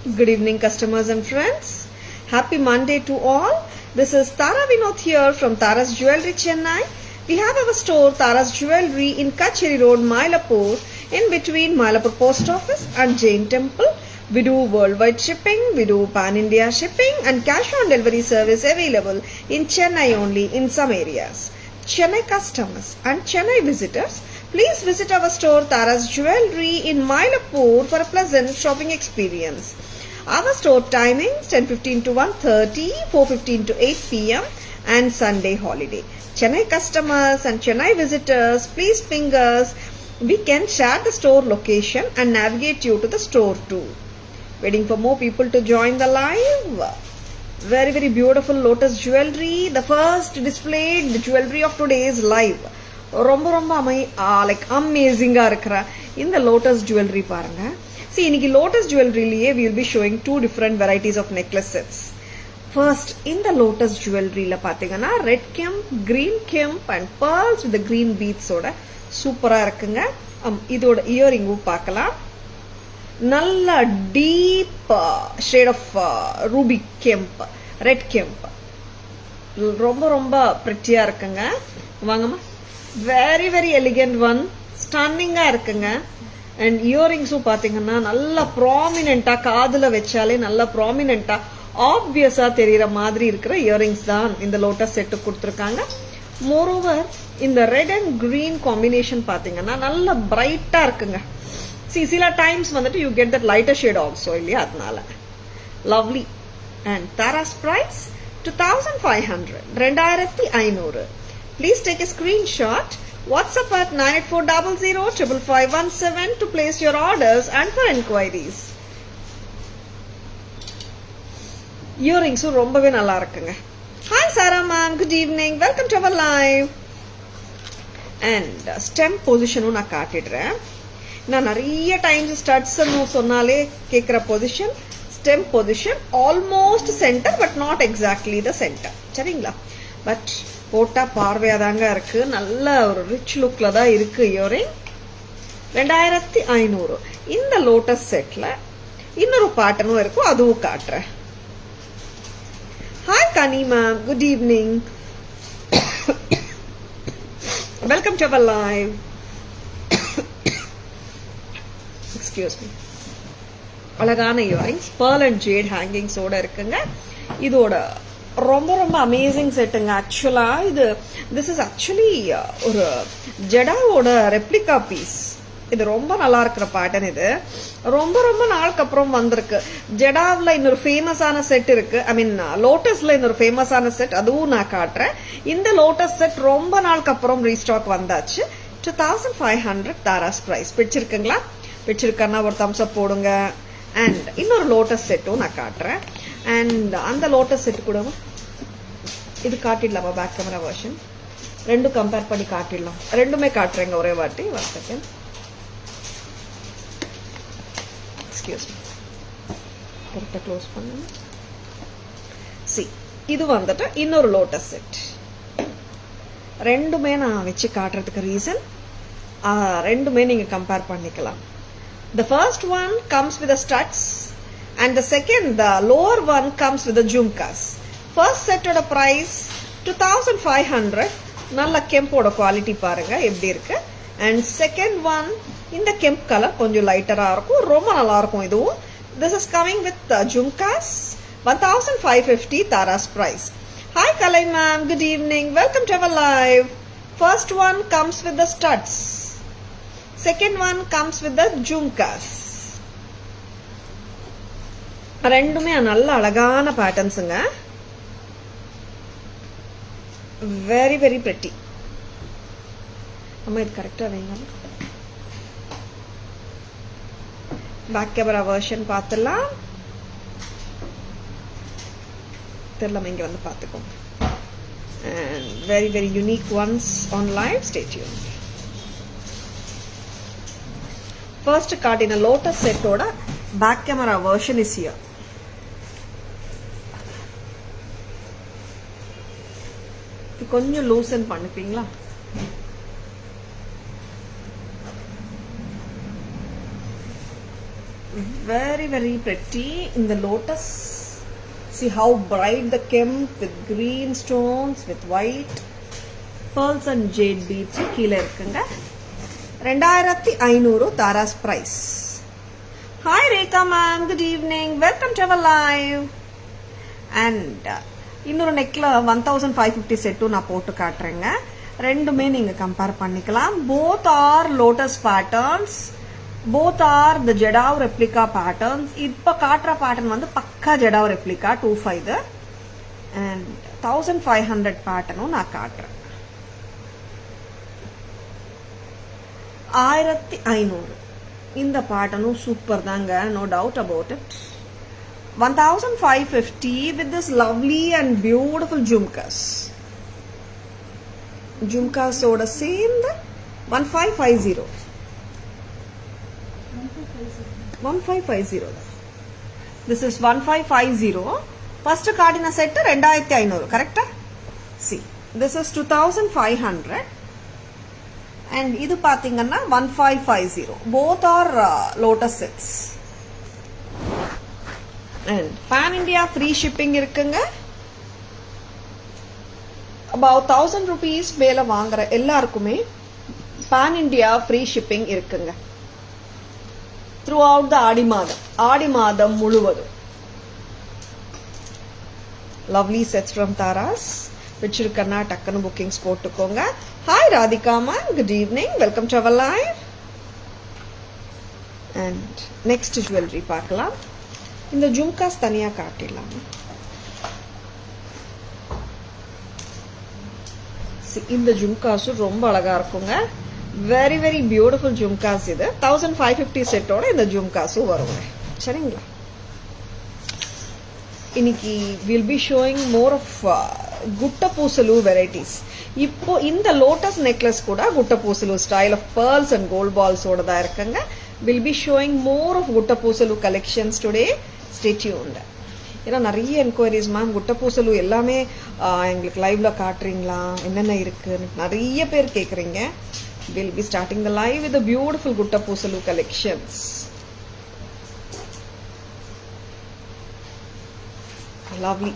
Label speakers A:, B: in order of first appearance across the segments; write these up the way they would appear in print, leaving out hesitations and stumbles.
A: Good evening, customers and friends. Happy Monday to all. This is Tara Vinod here from Tara's Jewelry, Chennai. We have our store Tara's Jewelry in Kacheri Road, Mylapore, in between Mylapore Post Office and Jain Temple. We do worldwide shipping, we do pan-India shipping and cash on delivery service available in Chennai only in some areas. Chennai customers and Chennai visitors, please visit our store Tara's Jewelry in Mylapore for a pleasant shopping experience. Our store timings 10:15 to 1:30, 4:15 to 8 p.m. and Sunday holiday. Chennai customers and Chennai visitors, please ping us. We can share the store location and navigate you to the store too. Waiting for more people to join the live. Very beautiful lotus jewelry. The first displayed jewelry of today's live. ரொம்ப like amazing இருக்கிற இந்த lotus jewelry பாருங்க. See, இன்னைக்கு lotus jewelryலயே we will be showing two different varieties of necklace sets. First, இந்த lotus jewelryல பாத்தீங்கன்னா red kemp, green kemp and pearls with the green beads ஓட சூப்பரா இருக்குங்க. இதோட இயரிங்கும் பார்க்கலாம். நல்ல deep shade of ruby kemp, red kemp. ரொம்ப pretty-ஆ இருக்குங்க. வாங்கம்மா. Very elegant one. Stunning-ஆ இருக்குங்க. And இயரிங்ஸும் பாத்தீங்கன்னா நல்ல ப்ராமினென்ட்டா காதுல வச்சாலே நல்ல ப்ராமினென்ட்டா ஆப்வியஸா தெரியற மாதிரி இருக்கிற இயரிங்ஸ் தான் இந்த லோட்டஸ் செட்டு கொடுத்துருக்காங்க. மோரோவர் இந்த ரெட் அண்ட் கிரீன் காம்பினேஷன் பாத்தீங்கன்னா நல்ல பிரைட்டா இருக்குங்க. சில டைம்ஸ் வந்துட்டு you get that lighter shade also இல்லையா, அதனால லவ்லி. அண்ட் தாராஸ் price 2500, 2500. Please take a screenshot. WhatsApp at 9840055517 to place your orders and for enquiries. Earrings ரொம்பவே நல்லா இருக்குங்க. Hi Sarah ma'am, good evening. Welcome to our live. And stem position நான் காட்டிடுறேன். நான் நிறைய times studs சொன்னாலே கேக்குற position stem position almost center but not exactly the center. சரிங்களா? But போட்டா பார்வையா தாங்க இருக்கு. நல்ல ஒரு ரிச் லுக்ல தான் இருக்கு இயரிங். 2500. இந்த லோட்டஸ் செட்ல இன்னொரு பேட்டர்னும் இருக்கும், அதுவும் காட்டுறேன். Hi Kani ma'am, good evening. Welcome to our live. Excuse me. அழகான earrings pearl and jade hangings ஓட இருக்குங்க. இதோட ரொம்ப அமேசிங் செட்டுங்க. ஆக்சுவலா திஸ் இஸ் ஆக்சுவலி ஒரு ஜெடாவோட ரெப்ளிகா பீஸ். இது ரொம்ப நல்லா இருக்கிற பேட்டர்ன். இது ரொம்ப நாளுக்கு அப்புறம் வந்திருக்கு. ஜெடாவில் இன்னொரு ஃபேமஸான செட் இருக்கு, ஐ மீன் லோட்டஸ்ல இன்னொரு ஃபேமஸான செட், அதுவும் நான் காட்டுறேன். இந்த லோட்டஸ் செட் ரொம்ப நாளுக்கு அப்புறம் ரீஸ்டாக் வந்தாச்சு. 2500 தாராஸ் பிரைஸ். பிடிச்சிருக்குங்களா? பிடிச்சிருக்கன்னா ஒரு தம்ஸ் அப் போடுங்க. அண்ட் இன்னொரு லோட்டஸ் செட்டும் நான் காட்டுறேன். அண்ட் அந்த லோட்டஸ் செட் கூட இது காட்டிடலாமா? பேக் கேமரா வெர்ஷன் ரெண்டும் கம்பேர் பண்ணி காட்டிடலாம். ரெண்டுமே காட்டுறேங்க ஒரே வாட்டி. 1 செகண்ட். எக்ஸ்கியூஸ் மீ, கரெக்டா க்ளோஸ் பண்ணுங்க. சி, இது வந்துட்டு இன்னொரு லோட்டஸ் செட். ரெண்டுமே நான் வச்சு காட்டுறதுக்கு ரீசன் ரெண்டுமே நீங்க கம்பேர் பண்ணிக்கலாம். The first one comes with the studs and the second, the lower one, comes with the jhumkas. First set oda price 2500. நல்ல கெம்போட குவாலிட்டி பாருங்க எப்படி இருக்கு. And second one, இந்த கெம்ப் கலர் கொஞ்சம் லைட்டரா இருக்கும், ரொம்ப நல்லா இருக்கும் இதுவும். This is coming with jhumkas. 1550 Tara's price. Hi Kalai ma'am, good evening. Welcome to our live. First one comes with the studs. Second one comes with the jhumkas. ரெண்டுமே நல்ல அழகான பேட்டர்ன்ஸுங்க. Very pretty. அம்மா இது கரெக்டா வைங்க. பேக் கேமரா வெர்ஷன் பார்த்துலாம். தெரியல, இங்க வந்து பார்த்துக்கோங்க. And very unique ones on live. Stay tuned. First காட்டின லோட்டஸ் செட்டோட back camera version is here. கொஞ்சம் loosen பண்ணிப்பீங்களா? very very pretty in the lotus. See how bright the kemp with green stones with white pearls and jade beads கீழ இருக்குங்க. 2500 Tara's price. Hi Rekha ma'am, good evening, welcome to our live. And இன்னொரு நெக்ல 1550 செட்டும் நான் போட்டு காட்டுறேங்க. ரெண்டுமே நீங்க compare பண்ணிக்கலாம். Both are lotus patterns, both are the Jadao replica patterns. இப்ப காட்டுற pattern வந்து பக்கா Jadao replica 25 and 1500 patternும் நான் காட்டுறேன். 1500 இந்த patternும் சூப்பர் தாங்க, no doubt about it. 1550 with this lovely and beautiful jhumkas. Jhumkas oda சேர்ந்து 1550. 1550. This is 1550. First card in a set 2500, correct? See, this is 2500 and idu pathina 1550. Both are lotus sets. And pan India free shipping இருக்குங்க. About 1000 rupees மேல வாங்குற எல்லாருக்குமே pan India free shipping இருக்குங்க. Throughout the ஆடி மாதம் முழுவதும். Lovely sets from Taras. வச்சிருக்கனா டக்குனு bookings போட்டுக்கோங்க. Hi Radhika ma'am, good evening, welcome to our live. And next jewelry பார்க்கலாம். இந்த ஜும்காஸ் தனியா காட்டிடலாம். இந்த ஜும்காஸ் ரொம்ப அழகா இருக்குங்க. வெரி வெரி பியூட்டிஃபுல் ஜும்காஸ் இது. 1550 செட்டோட இந்த ஜும்காஸும் வருங்க. சரிங்களா? இன்னைக்கு will be showing more of gutta pusalu varieties. இப்போ இந்த லோட்டஸ் நெக்லஸ் கூட gutta pusalu style of pearls and gold balls ஓட தான் இருக்குங்க. Will be showing more of gutta pusalu collections today. Stay tuned. ஏன்னா நிறைய என்கொயரிஸ் மேம் குட்ட பூசலு எல்லாமே எங்களுக்கு லைவ்ல காட்டுறீங்களா, என்னென்ன இருக்குன்னு நிறைய பேர் கேட்குறீங்க. We'll be starting the live with the beautiful Gutta Pusalu collections. Lovely.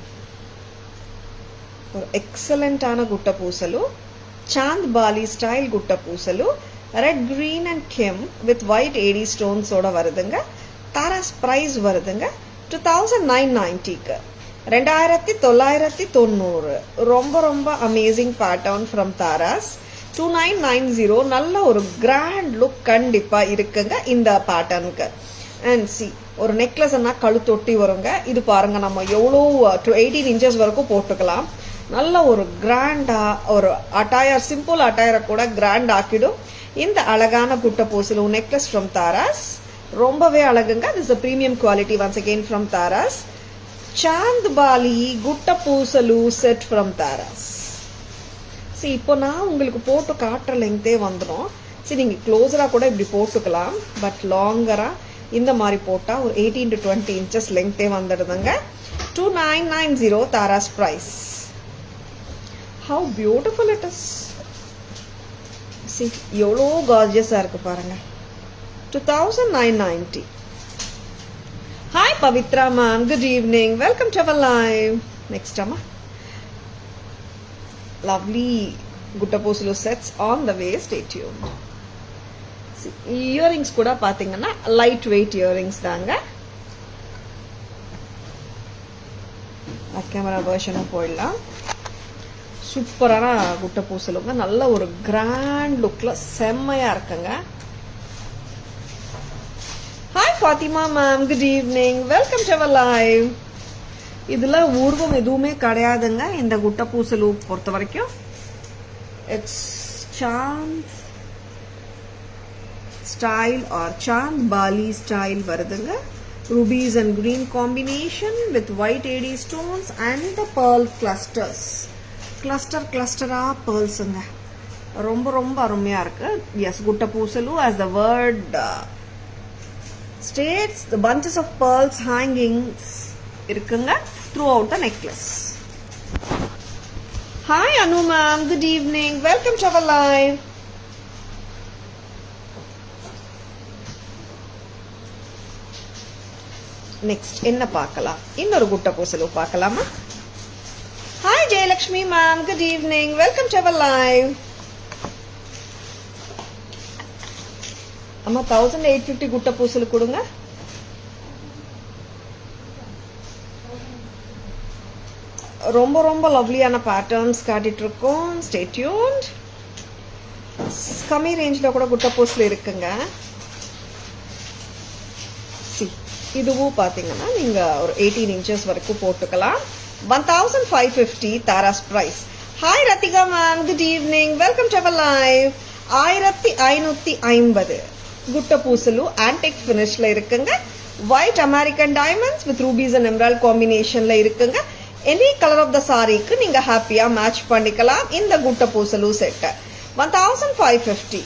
A: For excellent ana Gutta Pusalu. Chand Bali style Gutta Pusalu. Red, green and Kim with white AD stones oda varudunga. Taras price varudunga 2990 க்கு. 2990. ரொம்ப amazing pattern from Taras. 2990 நல்ல ஒரு grand look கண்டிப்பா இருக்குங்க இந்த பேட்டர்னுக்கு. And C ஒரு நெக்லஸ்னா கழுத்தொட்டி வருங்க. இது பாருங்க, நம்ம எவ்வளோ 18 இன்ச்சஸ் வரைக்கும் போட்டுக்கலாம். நல்ல ஒரு கிராண்டா ஒரு அட்டாயர், சிம்பிள் அட்டாயரை கூட கிராண்ட் ஆக்கிடும் இந்த அழகான குட்ட பூசலு நெக்லஸ் ஃப்ரம் தாராஸ். ரொம்பவே அழகுங்க. This a premium quality once again from Taras. Chand bali gutta pusalu set from Tara's. சரி, இப்போ நான் உங்களுக்கு போட்டு காட்டுற லெங்க்தே வந்துடும். சரி, நீங்கள் க்ளோஸராக கூட இப்படி போட்டுக்கலாம். பட் லாங்கராக இந்த மாதிரி போட்டால் ஒரு 18 to 20 இன்ச்சஸ் லெங்க்தே வந்துடுதுங்க. 2990 Taras price. How beautiful it is. சரி, எவ்வளோ கார்ஜியஸாக இருக்குது பாருங்கள். 2990. Hi Pavithra ma'am, good evening, welcome to our live. Next அம்மா lovely Gutta Pusalu sets on the way. Stay tuned. See, earrings kuda pathina light weight earrings daanga. A camera version poidala. Super ana Gutta Pusalu nalla oru grand look la semmaya irukanga. Hi Fatima ma'am, good evening, welcome to our live. இதுல ஊர்வம் எதுவுமே கிடையாதுங்க இந்த குட்ட பூசலு பொறுத்த வரைக்கும். It's chand style or chandbali style வருதுங்க. rubies and green combination with white AD stones and the pearl clusters. clusterா pearlsங்க. ரொம்ப ரொம்ப அருமையா இருக்கு. yes, குட்ட பூசலு as the word states, the bunches of pearls hangings இருக்குங்க throughout the necklace. Hi Anu ma'am, good evening, welcome to our live. Next என்ன பார்க்கலாம்? இன்னொரு குட்ட பூசலு பார்க்கலாமா? Hi Jayalakshmi ma'am, good evening, welcome to our live. அம்மா 1850 குட்ட பூசலு கொடுங்க. ரொம்ப ரொம்ப லவ்லியான பேட்டர்ன்ஸ் காட்டிட்டு இருக்கோம். Stay tuned. கம்மி ரேஞ்சில் கூட குட்ட பூசல் இருக்குங்க. இதுவும் பார்த்தீங்கன்னா நீங்கள் ஒரு 18 inches வரைக்கும் போட்டுக்கலாம். 1550 Taras price. Hi Rathika ma'am, good evening, welcome to our live. 1550 gutta pusalu antique ஃபினிஷ்ல இருக்குங்க. White American diamonds with rubies and emerald காம்பினேஷன்ல இருக்குங்க. எனி கலர் ஆஃப் த சாரிக்கு நீங்க ஹாப்பியா மேட்ச் பண்ணிக்கலாம். இந்த குட்ட பூசலு செட் 1550.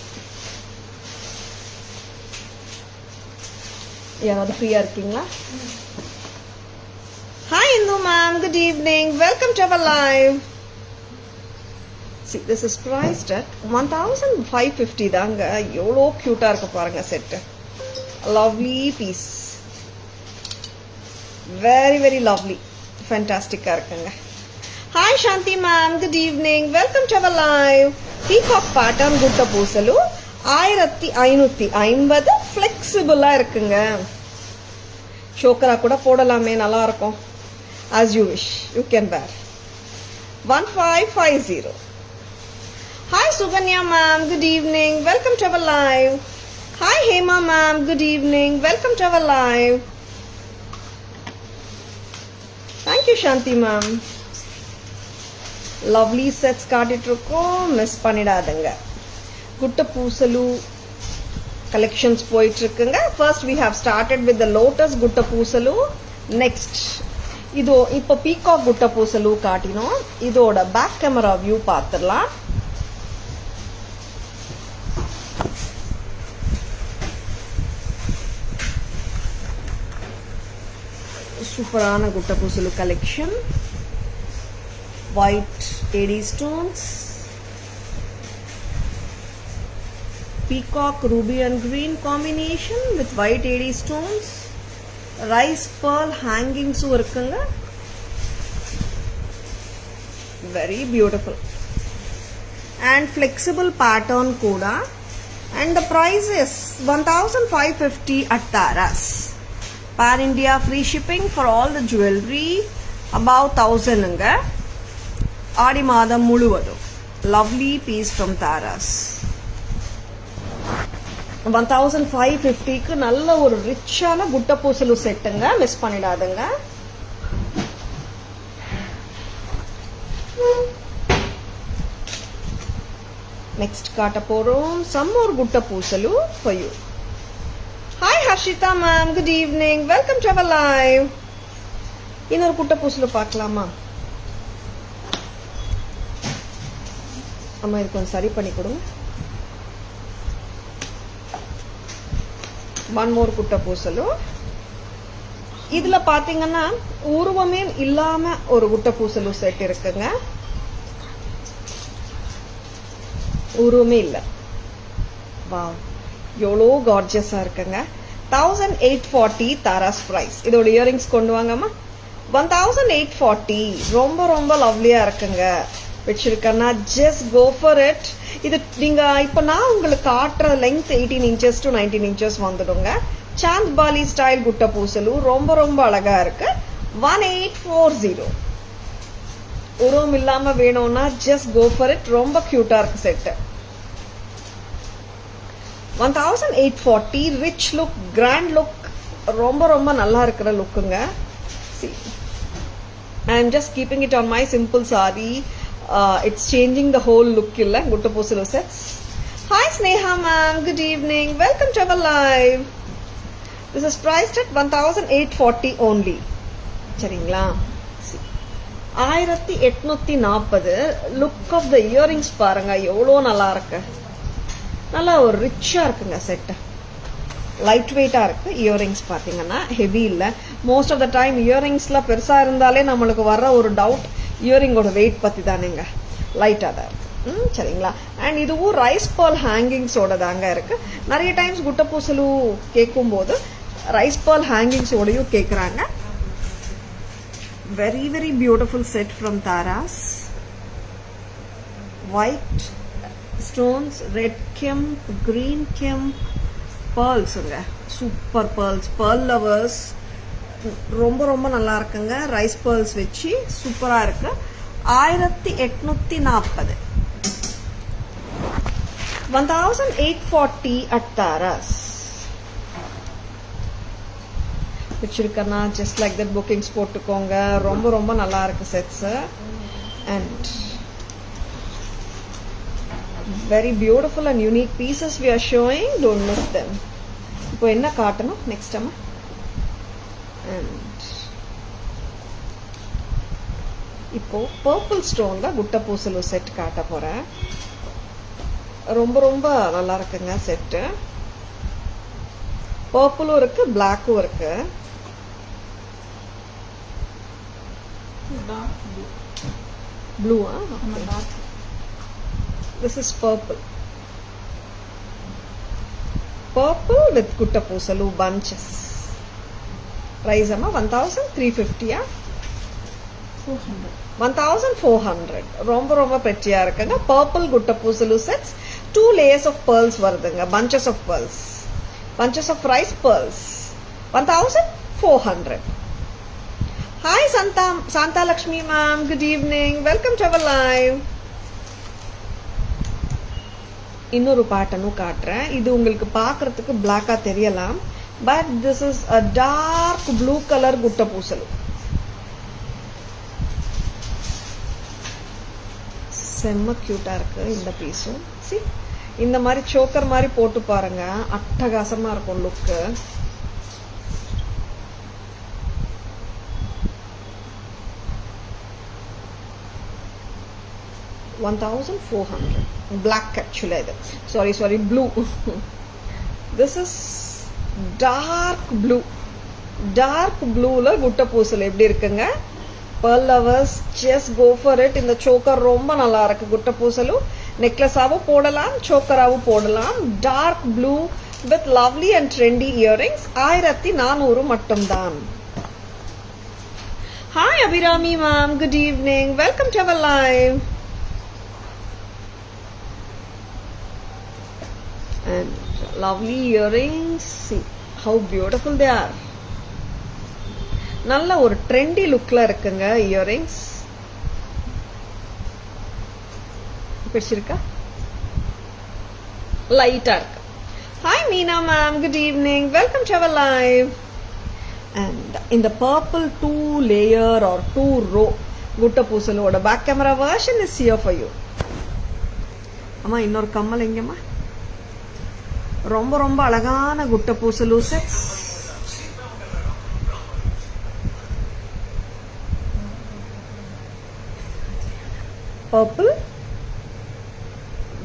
A: யாராவது ஃப்ரீயா இருக்கீங்களா? Hi Indu ma'am, good evening, welcome to our live. See, this is priced at 1550 தாங்க. எவ்வளோ கியூட்டா இருக்கு பாருங்க set. Lovely piece, very very lovely, ஃபேண்டாஸ்டிக்கா இருக்குங்க. Hi Shanthi ma'am, good evening, welcome to our live. Peacock pattern gutta பூசலு 1550 ஃபிளெக்சிபிளா இருக்குங்க. ஷோக்கரா கூட போடலாமே, நல்லா இருக்கும். as you wish, you can wear. 1550. Hi Suganya ma'am, good evening, welcome to our live. Hi Hema ma'am, good evening, welcome to our live. Thank you Shanti ma'am. Lovely sets காட்டிட்டு இருக்கோம், miss பண்ணிடாதீங்க. குட்ட பூசலு collections போயிட்டு இருக்குங்க. First we have started with the lotus குட்ட பூசலு. Next இதோ இப்போ peacock குட்ட பூசலு காட்டினோம். இதோட பேக் கேமரா வியூ பார்த்துடலாம். சூப்பரான gutta pusalu collection. White AD stones, peacock ruby and green combination with white AD stones, rice pearl hangings இருக்குங்க. very beautiful and flexible pattern கூட. and the price is 1550 at Taras. pan India free shipping for all the jewelry above 1000 ங்க. ஆடி மாதம் முழுவதும். lovely piece from Taras. 1550க்கு நல்ல ஒரு ரிச்சான குட்ட பூசலு செட்டுங்க, miss பண்ணிடாதுங்க. Next காட்ட போறோம் some more குட்ட பூசலு for you. Hi Harshita ma'am, good evening, welcome to our live. இன்னொரு குட்ட பூசலு பார்க்கலாமா? அம்மா இது கொஞ்சம் சரி பண்ணி கொடுங்க. ஒன் மோர் குட்ட பூசலு. இதுல பாத்தீங்கன்னா உருவமே இல்லாம ஒரு குட்ட பூசலு செட் இருக்குங்க. உருவமே இல்ல. வாவ், எவ்வளோ கார்ஜியஸா இருக்குங்க. 1840 தாராஸ் பிரைஸ். இதோட இயரிங்ஸ் கொண்டு வாங்கம்மா. 1840 ரொம்ப ரொம்ப லவ்லியா இருக்குங்க. வச்சிருக்கேன்னா ஜஸ்ட் கோ ஃபார் இட். இது நீங்க இப்ப நான் உங்களுக்கு காட்டுற லெங்த் 18 inches to 19 inches வந்துடுங்க. சாந்த் பாலி ஸ்டைல் குட்ட பூசலு ரொம்ப ரொம்ப அழகா இருக்கு. 1840. உருவம் இல்லாம வேணும்னா ஜஸ்ட் கோ ஃபார் இட். ரொம்ப கியூட்டா இருக்கு set. 1840 rich look, grand look, ரொம்ப ரொம்ப நல்லா இருக்கிற லுக்குங்க. I am just keeping it on my simple saree. It's changing the whole look illa gutta pusulu sets. Hi Sneha ma'am, good evening, welcome to our live. This is priced at 1840 only. சரிங்களா? 1840. Look of the earrings பாருங்க, எவ்வளோ நல்லா இருக்கு. நல்லா ஒரு ரிச்சா இருக்குங்க set. Light வெயிட்டா இருக்கு. இயரிங்ஸ் பாத்தீங்கன்னா ஹெவி இல்ல. மோஸ்ட் ஆஃப் த டைம் இயரிங்ஸ்ல பெருசா இருந்தாலே நம்மளுக்கு வர்ற ஒரு டவுட் இயரிங்கோட வெயிட் பத்தி தானேங்க. லைட்டா தான் இருக்கு. சரிங்களா? அண்ட் இதுவும் ரைஸ் பால் ஹேங்கிங்ஸோட தாங்க இருக்கு. நிறைய டைம்ஸ் குட்ட பூசலு கேட்கும் போது ரைஸ் pearl ஹேங்கிங்ஸ் ஓடையும் கேட்குறாங்க. Very very beautiful set from Taras. White stones, red kemp, green kemp, pearls. Super pearls, pearl lovers ரொம்ப ரொம்ப நல்லா இருக்குங்க. ரைஸ் pearls வச்சு சூப்பரா இருக்கு. 1840 1840 at Taras. வச்சிருக்கனா just like that bookings போட்டுக்கோங்க. ரொம்ப ரொம்ப நல்லா இருக்கு sets. And very beautiful and unique pieces we are showing. Don't miss them. இப்போ என்ன காட்டணும் next அம்மா? And இப்போ பர்பிள் ஸ்டோன்ல குட்ட பூசலு செட் காட்ட போறேன். ரொம்ப ரொம்ப நல்லா இருக்குங்க செட். பர்பிளும் இருக்கு, பிளாக்கும் இருக்கு. Blue this is purple with gutta poosalu bunches. Price amma 1350 1400 ரொம்ப ரொம்ப pretty-ஆ இருக்குங்க. purple gutta poosalu sets, 2 layers of pearls வருதுங்க, bunches of pearls, bunches of rice pearls, 1400. Hi Santa Lakshmi ma'am, good evening, welcome to our live. இன்னொரு பேட்டர்னும் காட்டுறேன். இது உங்களுக்கு பார்க்கறதுக்கு பிளாக்கா தெரியலாம், but this is a dark blue color குட்ட பூசலு. செம்ம கியூட்டா இருக்கு இந்த பீஸும். சி, இந்த மாதிரி சோக்கர் மாதிரி போட்டு பாருங்க, அட்டகாசமா இருக்கும் லுக்கு. $1,400. Black actually. Sorry, blue. This is dark blue. Dark blue la gutta poosal எப்படி இருக்குங்க? Pearl lovers just go for it. இந்த choker ரொம்ப நல்லா இருக்கு. gutta poosalu necklace ஆவும் போடலாம், choker ஆவும் போடலாம். Dark blue with lovely and trendy earrings. 1400 மட்டும்தான். Hi Abhirami ma'am, good evening. Welcome to our live. And lovely earrings, see how beautiful they are. நல்ல ஒரு ட்ரெண்டி லுக்ல இருக்குங்க இயரிங்ஸ். பிடிச்சிருக்கா? லைட்டா இருக்கு. Hi Meena ma'am, good evening, welcome to our live. And இந்த purple 2 layer or 2 row gutta பூசலோட back camera version is here for you. அம்மா இன்னொரு கம்மல் எங்கம்மா? ரொம்ப ரொம்ப அழகான gutta பூசலு sets. Purple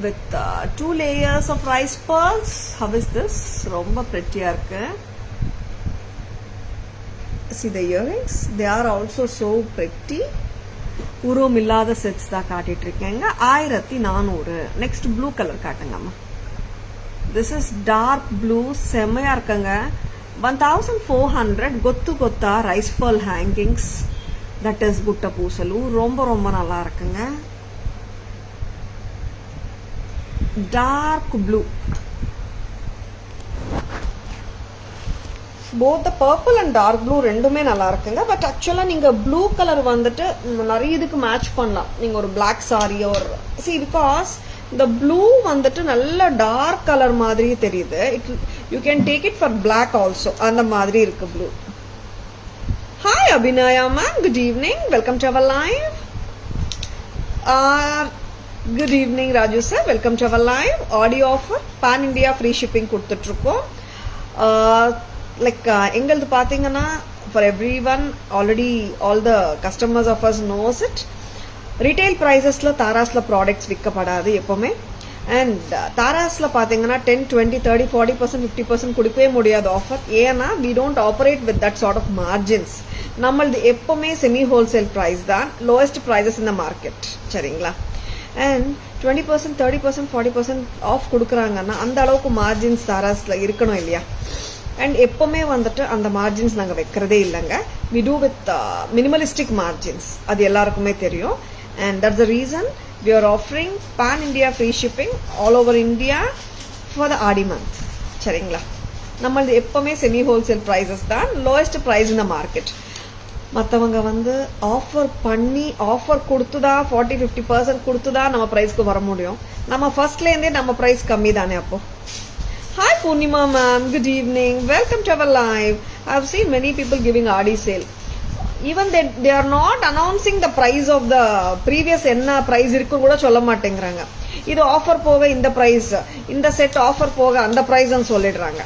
A: with 2 layers of rice pearls. How is this? ரொம்ப pretty-ஆ இருக்கு. See the earrings, they are also so pretty. உருவம் இல்லாத செட்ஸ் தான் காட்டிட்டு இருக்கேங்க. 1400. நெக்ஸ்ட் ப்ளூ கலர் காட்டுங்கம்மா. This is dark blue, செம்மையா இருக்குங்க. 1400. கொத்து கொத்தா rice pearl hangings. That is gutta poosalu. ரொம்ப ரொம்ப நல்லா இருக்குங்க. Dark blue. Both the purple and dark blue ரெண்டுமே நல்லா இருக்குங்க. பட் ஆக்சுவலா நீங்க ப்ளூ கலர் வந்துட்டு நிறைய இதுக்கு மேட்ச் பண்ணலாம். நீங்க ஒரு black saree or see, because the blue வந்துட்டு நல்ல டார்க் கலர் மாதிரி தெரியுது. You can take it for black also. அந்த மாதிரி இருக்கு blue. Hi Abhinaya ma'am, good evening, welcome to our live. Good evening Raju sir, welcome to our live. Audio offer, pan India free shipping கொடுத்துட்டு இருக்கோம். Like எங்களது பாத்தீங்கன்னா for everyone, already all the customers of us knows it. Retail pricesல தாராஸ்ல products விற்கப்படாது எப்பவுமே. And தாராஸ்ல பாத்தீங்கன்னா 10, 20, 30, 40%, 50% கொடுக்கவே முடியாது ஆஃபர். ஏன்னா we don't operate with that sort of margins. நம்மளது எப்பவுமே செமி ஹோல்சேல் பிரைஸ் தான், lowest prices in the market. சரிங்களா? அண்ட் 20%, 30%, 40% ஆஃப் கொடுக்குறாங்கன்னா அந்த அளவுக்கு மார்ஜின்ஸ் தாராஸ்ல இருக்கணும் இல்லையா? அண்ட் எப்பவுமே வந்துட்டு அந்த மார்ஜின்ஸ் நாங்கள் வைக்கிறதே இல்லைங்க. We do with minimalistic margins, அது எல்லாருக்குமே தெரியும். And that's the reason we are offering pan India free shipping all over India for the Aadi month. சரிங்களா? நம்மளது எப்பவுமே செமி ஹோல்சேல் ப்ரைஸஸ் தான், lowest price in the market. மற்றவங்க வந்து ஆஃபர் பண்ணி ஆஃபர் கொடுத்துதான் 40-50% கொடுத்துதான் நம்ம ப்ரைஸ்க்கு வர முடியும். நம்ம ஃபர்ஸ்ட்லேருந்தே நம்ம ப்ரைஸ் கம்மி தானே. அப்போ hi Poornima ma'am, good evening, welcome to our live. I have seen many people giving Aadi sale. Even they are not announcing the price of the previous என்ன ப்ரைஸ் இருக்குன்னு கூட சொல்ல மாட்டேங்கிறாங்க. இது ஆஃபர் போக இந்த ப்ரைஸ், இந்த செட் ஆஃபர் போக அந்த ப்ரைஸ்ன்னு சொல்லிடுறாங்க.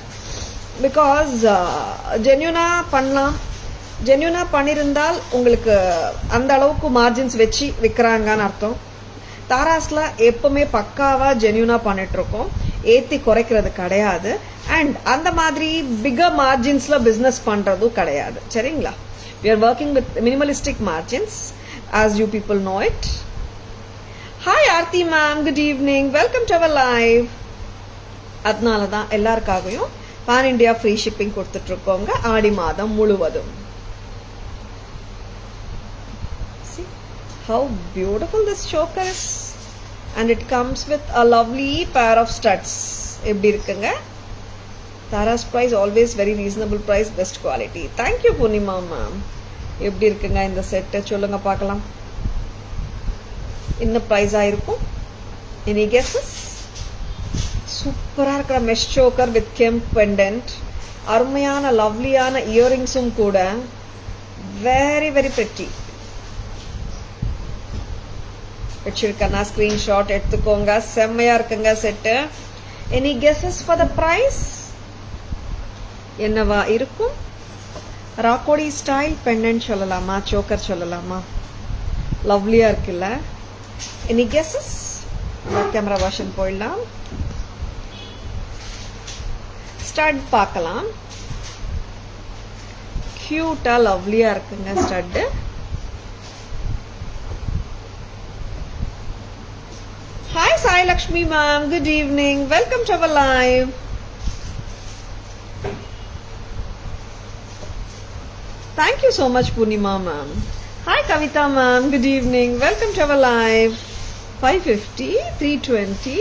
A: பிகாஸ் ஜென்யூனா பண்ணலாம். ஜென்யூனா பண்ணியிருந்தால் உங்களுக்கு அந்த அளவுக்கு மார்ஜின்ஸ் வச்சு விற்கிறாங்கன்னு அர்த்தம். தாராஸ்ல எப்பவுமே பக்காவா ஜென்யூனா பண்ணிட்டு இருக்கோம், ஏத்தி குறைக்கிறது கிடையாது. அண்ட் அந்த மாதிரி பிகர் மார்ஜின்ஸ்ல பிசினஸ் பண்றதும் கிடையாது. சரிங்களா? we are working with minimalistic margins as you people know it. Hi Aarti ma'am, good evening, welcome to our live. அதனால தான் எல்லாருக்காகவும் பான் இண்டியா ஃப்ரீ ஷிப்பிங் கொடுத்துட்டு இருக்கோங்க ஆடி மாதம் முழுவதும். See how beautiful this choker is, and it comes with a lovely pair of studs. எப்படி இருக்குங்க? Taras price always very reasonable price, best quality. Thank you Poornima ma'am. எப்படி இருக்குங்க இந்த செட் சொல்லுங்க பார்க்கலாம். என்ன பிரைஸ் ஆயிருக்கும்? Any guesses? சூப்பரா இருக்கிற mesh choker with kemp pendant, அருமையான லவ்லியான இயரிங்ஸும் கூட, வெரி வெரி பிரிட்டி. வச்சிருக்கேன்னா ஸ்கிரீன்ஷாட் எடுத்துக்கோங்க. செம்மையா இருக்குங்க set. Any guesses for the price? என்னவா இருக்கும்? ராக்கோடி ஸ்டைல் பெண்டன்ட் சொல்லலாமா, சோக்கர் சொல்லலாமா? லவ்லியா இருக்குல்ல? Any guesses? கேமரா வாஷன் போயிடலாம். ஸ்டட் பார்க்கலாம். கியூட்டா லவ்லியா இருக்குங்க stud. Hi Sai Lakshmi ma'am, good evening, welcome to our live. Thank you so much Purnima ma'am. Hi Kavita ma'am, good evening, welcome to our live. 550, 320.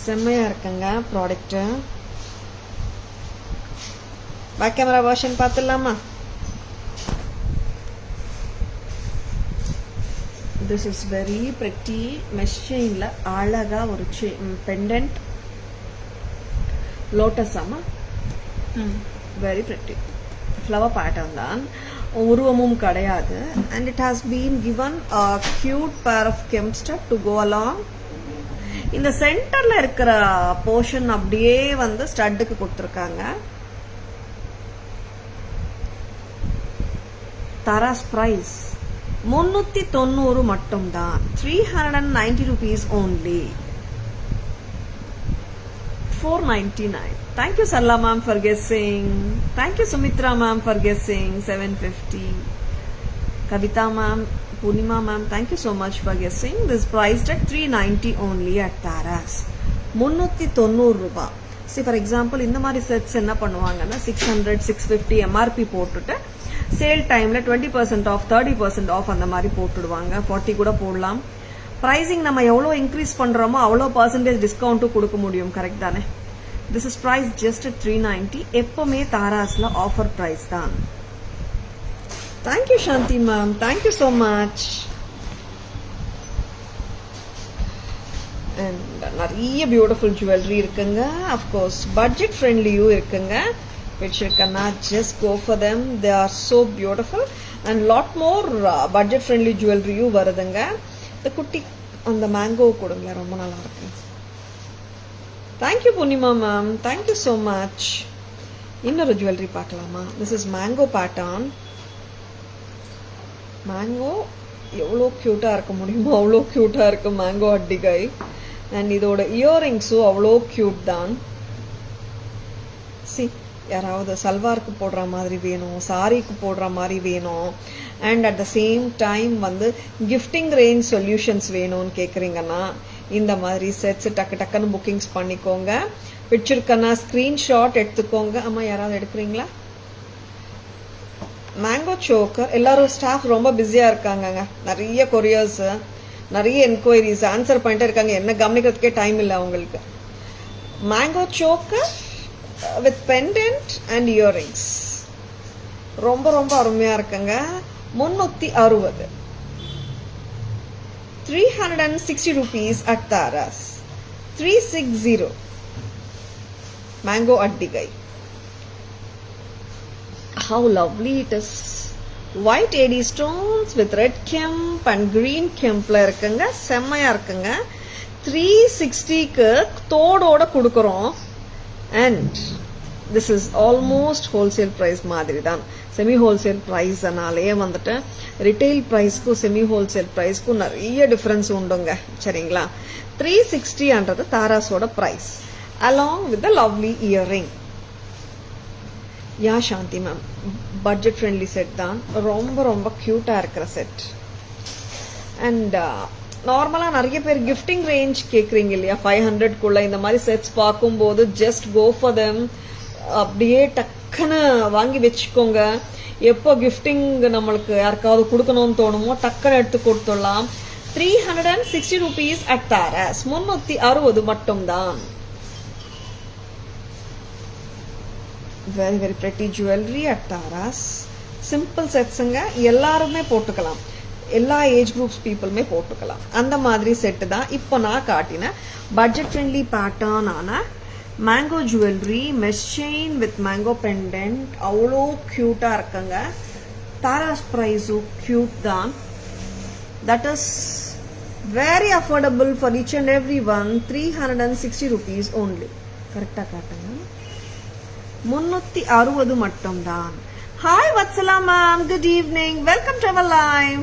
A: செம்மையா இருக்குங்க ப்ராடக்ட். பேக் கேமரா வெர்ஷன் பார்த்துடலாமா? This is very pretty. Mesh செயின்ல அழகா ஒரு pendant lotus. ஆமா, very pretty. Flower pattern தான், உருவமும் கிடையாது. And it has been given a cute pair of kemp stud to go along. இந்த சென்டர்ல இருக்கிற போர்ஷன் அப்படியே வந்து ஸ்டட்டுக்கு கொடுத்துருக்காங்க. தாராஸ் பிரைஸ் 390 மட்டும்தான். 390 rupees only. 499. Thank you Sarla ma'am for guessing. Thank you Sumitra ma'am for guessing. 750. Kavita ma'am, Purnima ma'am, thank you so much for guessing. This priced at 390 only at Taras. 390 ரூபாய். See for example இந்த மாதிரி sets என்ன பண்ணுவாங்கன்னா 600 650 MRP போட்டுட்டு sale டைம்ல 20% of 30% of அந்த மாதிரி போட்டுடுவாங்க. 40 கூட போடலாம். பிரைசிங் நம்ம எவ்வளவு இன்க்ரீஸ் பண்றோமோ அவ்வளோ பர்சன்டேஜ் டிஸ்கவுண்ட்டும் கொடுக்க முடியும். கரெக்ட் தானே? This is priced just at 390. எப்பவுமே தாராஸ்ல ஆஃபர் பிரைஸ் தான். Thank you Shanti ma'am, thank you so much. And நிறைய பியூட்டிஃபுல் ஜுவல்லரி இருக்குங்க. Of course budget friendlyயும் இருக்குங்க. வச்சிருக்கேன்னா just go for them. They are so beautiful and lot more budget friendly ஜுவல்லரியும் வருதுங்க. இந்த குட்டி அந்த mango கொடுங்க, ரொம்ப நல்லா இருக்கு. Thank you Purnima ma'am, thank you so much. இன்னொரு ஜுவல்லரி பார்க்கலாமா? This is mango pattern. Mango எவ்வளோ க்யூட்டா இருக்க முடியுமோ அவ்வளோ க்யூட்டா இருக்கு மேங்கோ அட்டிகை. அண்ட் இதோட இயரிங்ஸும் அவ்வளோ க்யூட் தான். சி, யாராவது சல்வாருக்கு போடுற மாதிரி வேணும், சாரிக்கு போடுற மாதிரி வேணும், and at the same time வந்து கிஃப்டிங் ரேஞ்ச் சொல்யூஷன்ஸ் வேணும்னு கேட்குறீங்கன்னா இந்த மாதிரி செட்ஸ் டக்கு டக்குன்னு புக்கிங்ஸ் பண்ணிக்கோங்க. பிடிச்சிருக்கனா ஸ்கிரீன்ஷாட் எடுத்துக்கோங்க. அம்மா யாராவது எடுக்கிறீங்களா? மேங்கோ சோக்கர் எல்லாரும் ஸ்டாஃப் ரொம்ப பிஸியாக இருக்காங்கங்க. நிறைய கொரியர்ஸ், நிறைய என்கொயரிஸ் ஆன்சர் பண்ணிட்டே இருக்காங்க. என்ன கவனிக்கிறதுக்கே டைம் இல்லை அவங்களுக்கு. Mango choker with pendant and earrings ரொம்ப ரொம்ப அருமையாக இருக்குங்க. 360 360 rupees at Taras. 360 mango attigai. How lovely it is. White AD stones with red kemp and green kempla இருக்குங்க. செம்மையா இருக்குங்க. 360க்கு தோடோட கொடுக்குறோம். And this is almost wholesale price மாதிரி தான். செமி ஹோல்சேல் ப்ரைஸ்னாலே வந்துட்டு ரிட்டைல் ப்ரைஸ்க்கும் செமி ஹோல்சேல் ப்ரைஸ்க்கும் நிறைய டிஃப்ரென்ஸ் உண்டுங்க. சரிங்களா? 360ன்றது தாராஸோட price along with the lovely earring. Yeah Shanthi ma'am, budget friendly set தான். ரொம்ப ரொம்ப க்யூட்டாக இருக்கிற செட். அண்ட் நார்மலாக நிறைய பேர் கிஃப்டிங் ரேஞ்ச் கேட்குறீங்க இல்லையா? 500க்குள்ள இந்த மாதிரி செட்ஸ் பார்க்கும்போது ஜஸ்ட் கோ ஃபார் தெம். அப்படியே டக்குன்னு வாங்கி வச்சுக்கோங்க. எப்போ கிஃப்டிங் நம்மளுக்கு யாருக்காவது கொடுக்கணும்னு தோணுமோ டக்குன்னு எடுத்து கொடுத்துடலாம். 360 rupees at Taras. 360 மட்டும்தான். Very very pretty jewellery at Taras. Simple செட்ஸுங்க, எல்லாருமே போட்டுக்கலாம். எல்லா ஏஜ் குரூப்ஸ் பீப்புளுமே போட்டுக்கலாம். அந்த மாதிரி செட்டு தான் இப்போ நான் காட்டின பட்ஜெட் ஃப்ரெண்ட்லி பேட்டர்ன் ஆன mango jewellery mesh chain with mango pendant. அவ்வளோ க்யூட்டாக இருக்குங்க. தாராஸ் ப்ரைஸும் க்யூட் தான். That is very affordable for each and every one. 360 rupees only. கரெக்டாக காட்டுங்க. 360 மட்டும்தான். Hi Vatsala ma'am, good evening, welcome to our live.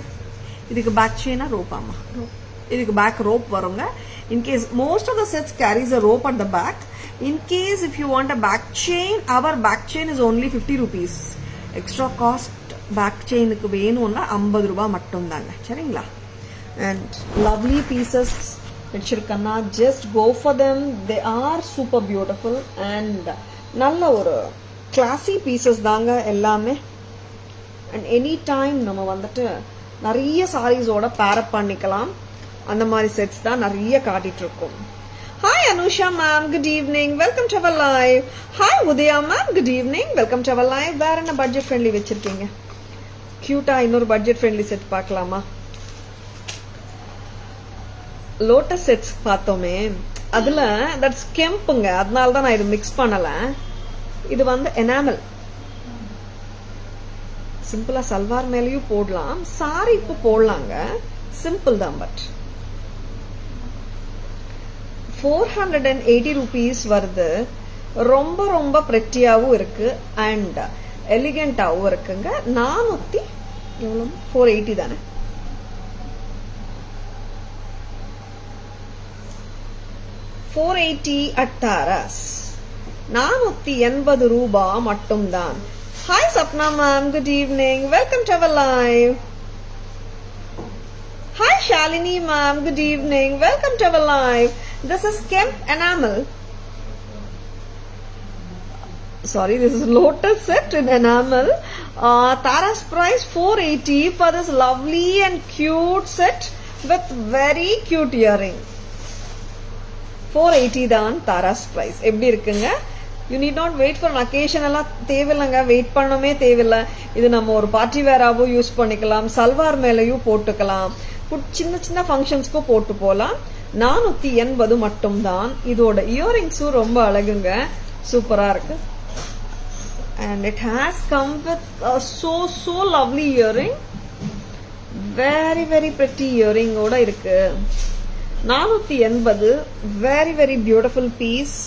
A: இதுக்கு பேக் செயினா ரோப்பாமா? இதுக்கு பேக் ரோப் வருங்க. In case most of the sets carries a rope at the back. In case if you want a back chain, our back chain is only 50 rupees. Extra cost back செயினுக்கு வேணும்னா 50 ரூபாய் மட்டும்தாங்க. சரிங்களா? அண்ட் லவ்லி பீசஸ் வச்சிருக்கேன்னா just go for them. They are super beautiful and நல்ல ஒரு கிளாசி pieces தாங்க எல்லாமே. அண்ட் எனி டைம் நம்ம வந்துட்டு நிறைய சாரீஸோட பேரப் பண்ணிக்கலாம். அந்த மாதிரி செட்ஸ் தான் நிறைய காட்டிட்டு இருக்கோம். Hi Anusha ma'am, good evening, welcome to our live. Hi Udaya ma'am, good evening, welcome to our live. வேற என்ன பட்ஜெட் ஃப்ரெண்ட்லி வச்சிருக்கீங்க? கியூட்டா இன்னொரு பட்ஜெட் ஃப்ரெண்ட்லி செட் பார்க்கலாமா? லோட்டஸ் செட்ஸ் பார்த்தோமே, அதுல தட்ஸ் கெம்புங்க, அதனால தான் நான் இது மிக்ஸ் பண்ணல. இது வந்து எனாமல். சிம்பிளா சல்வார் மேலேயும் போடலாம், சாரி இப்போ போடலாங்க. சிம்பிள் தான். பட் 480 rupees வருது. ரொம்ப ரொம்ப பிரெட்டியாவும் இருக்கு அண்ட் எலிகண்டாவும் இருக்குங்க. 480 தானே? 480 at Taras. 480 ரூபாய் மட்டும்தான். Hi Sapna ma'am, good evening, welcome to our live. Hi Shalini ma'am, good evening, welcome to our live. This is Kemp enamel. Sorry, this is lotus set in enamel. Tara's price 480 for this lovely and cute set with very cute earring. 480 தான் Tara's price. எப்படி இருக்குங்க? You need not wait for an occasion. எல்லாம் தேவையில்லைங்க, wait பண்ணவே தேவையில்லை. இது நம்ம ஒரு பார்ட்டி வேராவும் யூஸ் பண்ணிக்கலாம், சல்வார் மேலேயும் போட்டுக்கலாம், சின்ன சின்ன ஃபங்க்ஷன்ஸ்க்கும் போட்டு போகலாம். 480 மட்டும்தான். இதோட இயரிங்ஸும் ரொம்ப அழகுங்க, சூப்பரா இருக்கு. And it has come with a so lovely earring. Very very pretty earring ஓட இருக்கு. 480, very very beautiful piece.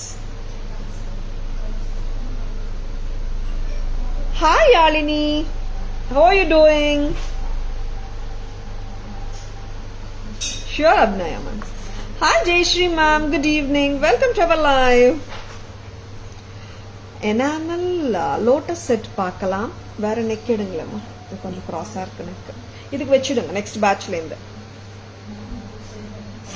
A: Hi Yalini, how are you doing? Sure Abhinaya ma'am. Hi Jayashree ma'am, good evening, welcome to our live. Enamel lotus set பார்க்கலாம். வேற neck எடுங்களேம்மா, இது கொஞ்சம் கிராஸா இருக்கு neck. இதுக்கு வச்சிடுங்க next பேட்ச்ல இருந்து.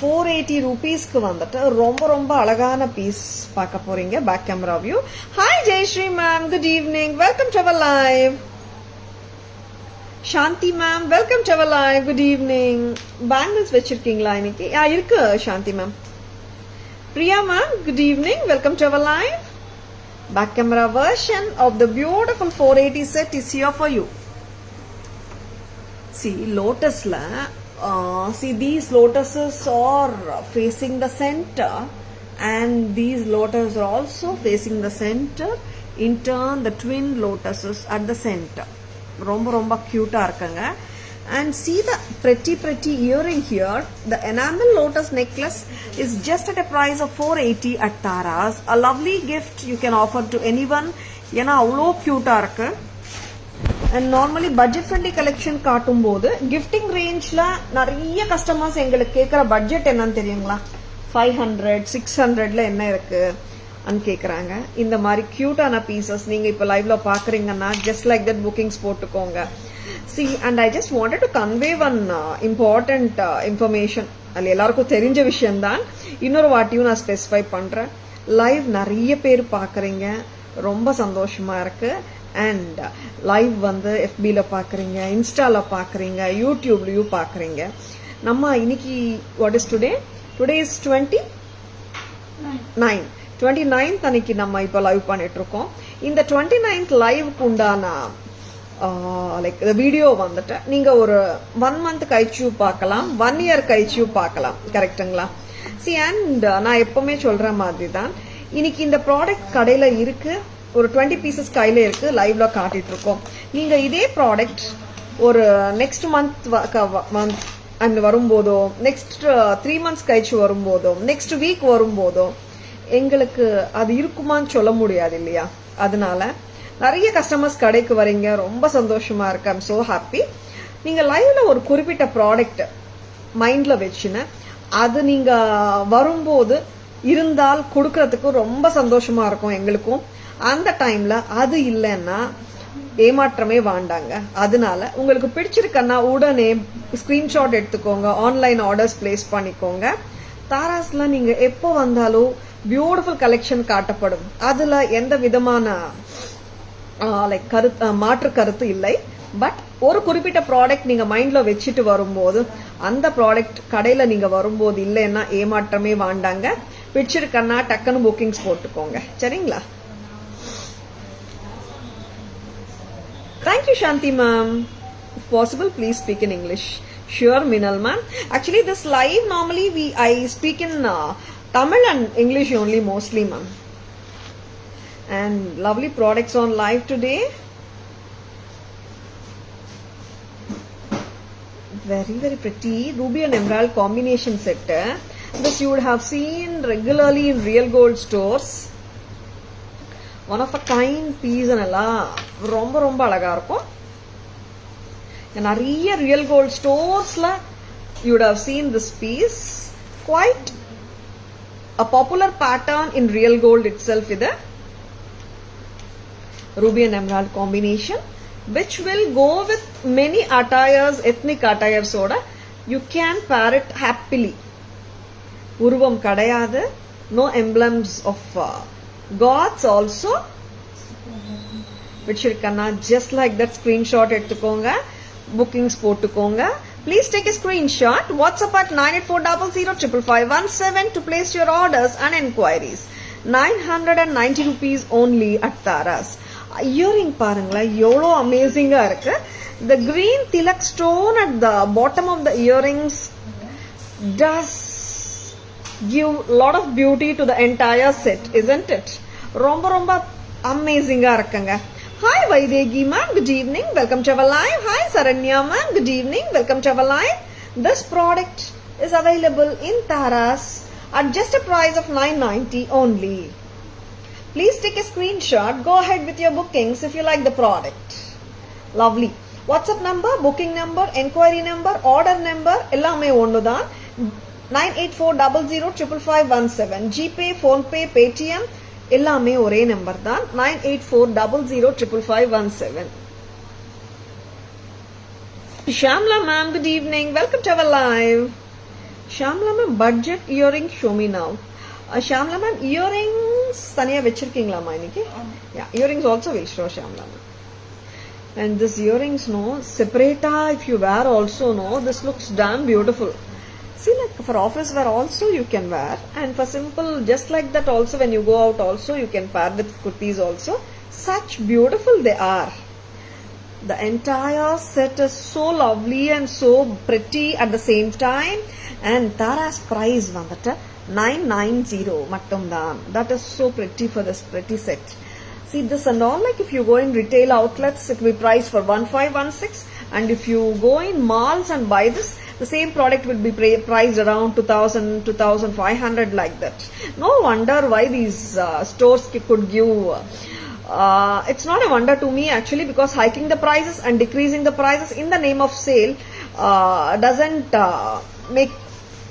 A: 480 rupeesக்கு வந்துட்டு ரொம்ப ரொம்ப அழகான பீஸ் பார்க்க போறீங்க. Back camera view. Hi Jayashree ma'am, good evening, welcome to our live. Shanthi ma'am, welcome to our live, good evening. Bangles வச்சிருக்கீங்களா இன்னைக்கு? இருக்கு Shanthi ma'am. Priya ma'am, good evening, welcome to our live. Back camera version of the beautiful 480 set is here for you. See, lotus la, see these lotuses are facing the center and these lotuses are also facing the center. In turn, the twin lotuses at the center. Romba romba cute irukanga. And see the pretty earring here. The enamel lotus necklace is just at a price of 480 at Tara's. A lovely gift you can offer to anyone. ஏன்னா அவ்வளோ க்யூட்டாக இருக்கு. And normally budget friendly collection காட்டும் போது gifting ரேஞ்சில் நிறைய customers எங்களுக்கு கேட்குற பட்ஜெட் என்னன்னு தெரியுங்களா? 500, 600ல என்ன இருக்கு அன்னு கேட்குறாங்க. இந்த மாதிரி க்யூட்டான பீசஸ் நீங்கள் இப்போ லைவ்ல பார்க்குறீங்கன்னா ஜஸ்ட் லைக் தட் புக்கிங்ஸ் போட்டுக்கோங்க. See, and I just wanted to convey one important information. அது எல்லாருக்கும் தெரிஞ்ச விஷயம் தான். இன்னொரு வாட்டியும் நான் ஸ்பெசிஃபை பண்றேன். லைவ் நிறைய பேர் பார்க்குறீங்க, ரொம்ப சந்தோஷமா இருக்கு. அண்ட் லைவ் வந்து FBல பார்க்குறீங்க, இன்ஸ்டால பார்க்குறீங்க, யூடியூப்லயும் பார்க்குறீங்க. நம்ம இன்னைக்கு what is today? Today is 29th அன்னைக்கு நம்ம இப்போ லைவ் பண்ணிட்டு இருக்கோம். இந்த 29th லைவுக்கு உண்டான லைக் இந்த வீடியோ வந்துட்டு நீங்க ஒரு 1 month கழிச்சு பார்க்கலாம், 1 year கழிச்சு பார்க்கலாம். கரெக்டுங்களா? சி அண்ட் நான் எப்பவுமே சொல்ற மாதிரி தான் இன்னைக்கு இந்த ப்ராடக்ட் கடையில இருக்கு. ஒரு 20 pieces கையில இருக்கு, லைவ்ல காட்டிட்டு இருக்கோம். நீங்க இதே ப்ராடக்ட் ஒரு நெக்ஸ்ட் மந்த் அண்ட் வரும்போதோ, நெக்ஸ்ட் 3 months கழிச்சு வரும்போதோ, நெக்ஸ்ட் வீக் வரும்போதோ எங்களுக்கு அது இருக்குமான்னு சொல்ல முடியாது இல்லையா? அதனால நிறைய கஸ்டமர்ஸ் கடைக்கு வரீங்க, ரொம்ப சந்தோஷமா இருக்கு. I'm so happy. நீங்க லைவ்ல ஒரு குறிப்பிட்ட ப்ராடக்ட் மைண்ட்ல வச்சுன்னு அது நீங்க வரும்போது இருந்தால் கொடுக்கறதுக்கு ரொம்ப சந்தோஷமா இருக்கும் எங்களுக்கும். அந்த டைம்ல அது இல்லைன்னா ஏமாற்றமே வேண்டாங்க. அதனால உங்களுக்கு பிடிச்சிருக்கன்னா உடனே ஸ்கிரீன்ஷாட் எடுத்துக்கோங்க, ஆன்லைன் ஆர்டர்ஸ் பிளேஸ் பண்ணிக்கோங்க. தாராஸ்ல நீங்க எப்போ வந்தாலும் பியூட்டிஃபுல் கலெக்ஷன் காட்டப்படும். அதுல எந்த விதமான லைக் மாற்று கருத்து இல்லை. பட் ஒரு குறிப்பிட்ட ப்ராடக்ட் நீங்க மைண்ட்ல வச்சுட்டு வரும்போது அந்த ப்ராடக்ட் கடையில நீங்க வரும்போது இல்லைன்னா ஏமாற்றமே வேண்டாங்க. பிடிச்சிருக்கன்னா டக்குன்னு புக்கிங்ஸ் போட்டுக்கோங்க. சரிங்களா? Thank you Shanti ma'am. If possible, please speak in English. Sure, Minal ma'am. Actually, this live normally I speak in Tamil and English only mostly, ma'am. And lovely products on live today. Very pretty ruby and emerald combination set. This you would have seen regularly in Real Gold stores. One of a kind piece and ரொம்ப அழகா இருக்கும். நிறைய Real Gold storesல you would have seen this piece. Quite a popular pattern in Real Gold itself with a ruby and emerald combination, which will go with many attires, ethnic attires oda you can pair it happily. Uruvam kadayadu, no emblems of gods also, which irukana just like that. Screenshot எடுத்துக்கோங்க, bookings போட்டுக்கோங்க. Please take a screenshot. WhatsApp at 9840055517 to place your orders and enquiries. 990 rupees only at Tara's. Earring பாருங்களா எவ்வளோ அமேசிங்கா இருக்கு. The green tilak stone at the bottom of the earrings does give lot of beauty to the entire set, isn't it? ரொம்ப அமேசிங்கா இருக்குங்க. Hi Vaidegi ma'am, good evening, welcome to our live. Hi Saranya ma'am, good evening, welcome to our live. This product is available in Tara's at just a price of 990 only. Please take a screenshot, go ahead with your bookings if you like the product. Lovely. WhatsApp number, booking number, enquiry number, order number ellame onnu dhaan. 9840055517. GPay, PhonePe, Paytm ellame ore number dhaan. 9840055517. Shamla ma'am, good evening, welcome to our live. Shamla ma'am, budget earrings show me now. Shamla ma'am, earrings தனியா வெச்சிருக்கீங்களாமா இன்னைக்கு? Yeah, earrings also will show Shamla ma'am. And this earrings, no, separata if you wear also, no, this looks damn beautiful. See, like for office wear also you can wear, and for simple just like that also when you go out also you can pair with kurtis also. Such beautiful they are. The entire set is so lovely and so pretty at the same time. And Tara's price vandata 990 mattumdan. That is so pretty for this pretty set. See this and all, like if you go in retail outlets it will be priced for 1516, and if you go in malls and buy this, the same product will be priced around 2000 2500 like that. No wonder why these stores could give it's not a wonder to me actually, because hiking the prices and decreasing the prices in the name of sale doesn't make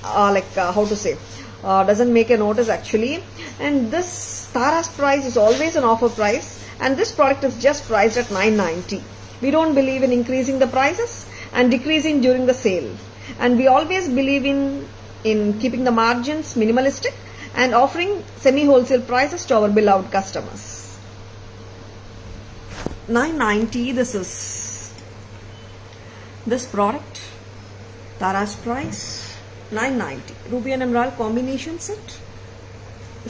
A: how to say, doesn't make a notice actually. And this Tara's price is always an offer price, and this product is just priced at 990. We don't believe in increasing the prices and decreasing during the sale, and we always believe in keeping the margins minimalistic and offering semi wholesale prices to our beloved customers. 990, this is this product. Tara's price 990. Ruby and emerald combination set.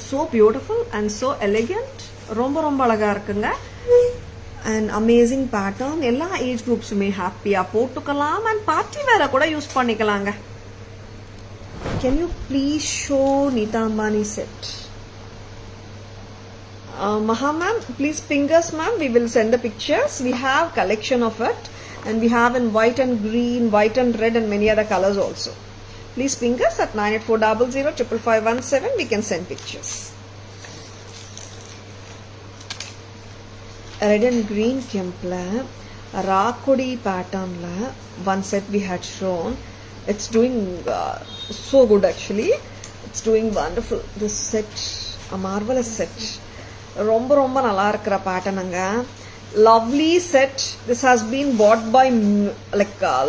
A: So beautiful and so elegant. ரொம்ப ரொம்ப அழகா இருக்குங்க. And amazing pattern. எல்லா age குரூப்ஸுமே ஹாப்பியா போட்டுக்கலாம், and party வேற கூட use பண்ணிக்கலாங்க. Can you please show Neeta Ambani set? Maha ma'am, please ping us ma'am. We will send the pictures. We have collection of it, and we have in white and green, white and red, and many other colors also. Please ping us at 9840055517. We can send pictures. Red and green kempla, Rakodi pattern la one set we had shown. It's doing so good actually. It's doing wonderful. This set, a marvelous set. ரொம்ப ரொம்ப நல்லா இருக்கிற பேட்டர்னுங்க. Lovely set. This has been bought by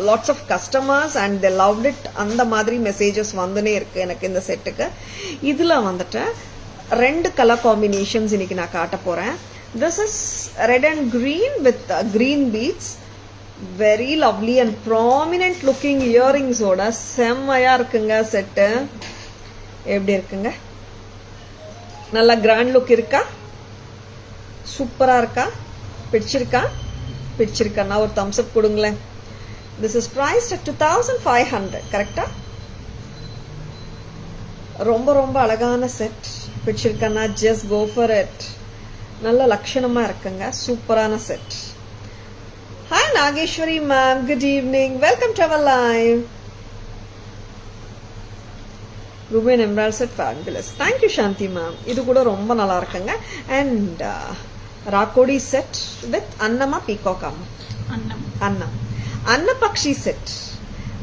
A: lots of customers and they loved it. அந்த மாதிரி messages வந்துனே இருக்கு எனக்கு இந்த செட்டுக்கு. இதுல வந்துட்டு ரெண்டு கலர் காம்பினேஷன்ஸ் இன்னைக்கு நான் காட்ட போறேன். This is red and green with green beads. Very lovely and prominent looking earrings ஓட செம்மையா இருக்குங்க செட்டு. எப்படி இருக்குங்க? நல்ல கிராண்ட் லுக் இருக்கா? சூப்பரா இருக்கா? பிடிச்சிருக்கா ஒரு thumbs up கொடுங்களேன். This is priced at 2500. கரெக்டா? ரொம்ப ரொம்ப அழகான செட். பிடிச்சிருக்கா? just go for it. நல்ல லட்சணமா இருக்குங்க. சூப்பரான set. Hi Nageshwari ma'am, good evening. Welcome to our live. Ruby and emerald set fabulous. Thank you Shanti ma'am. இது கூட ரொம்ப நல்லா இருக்குங்க. And Rakodi set with Annama peacock amma. Anna Pakshi set.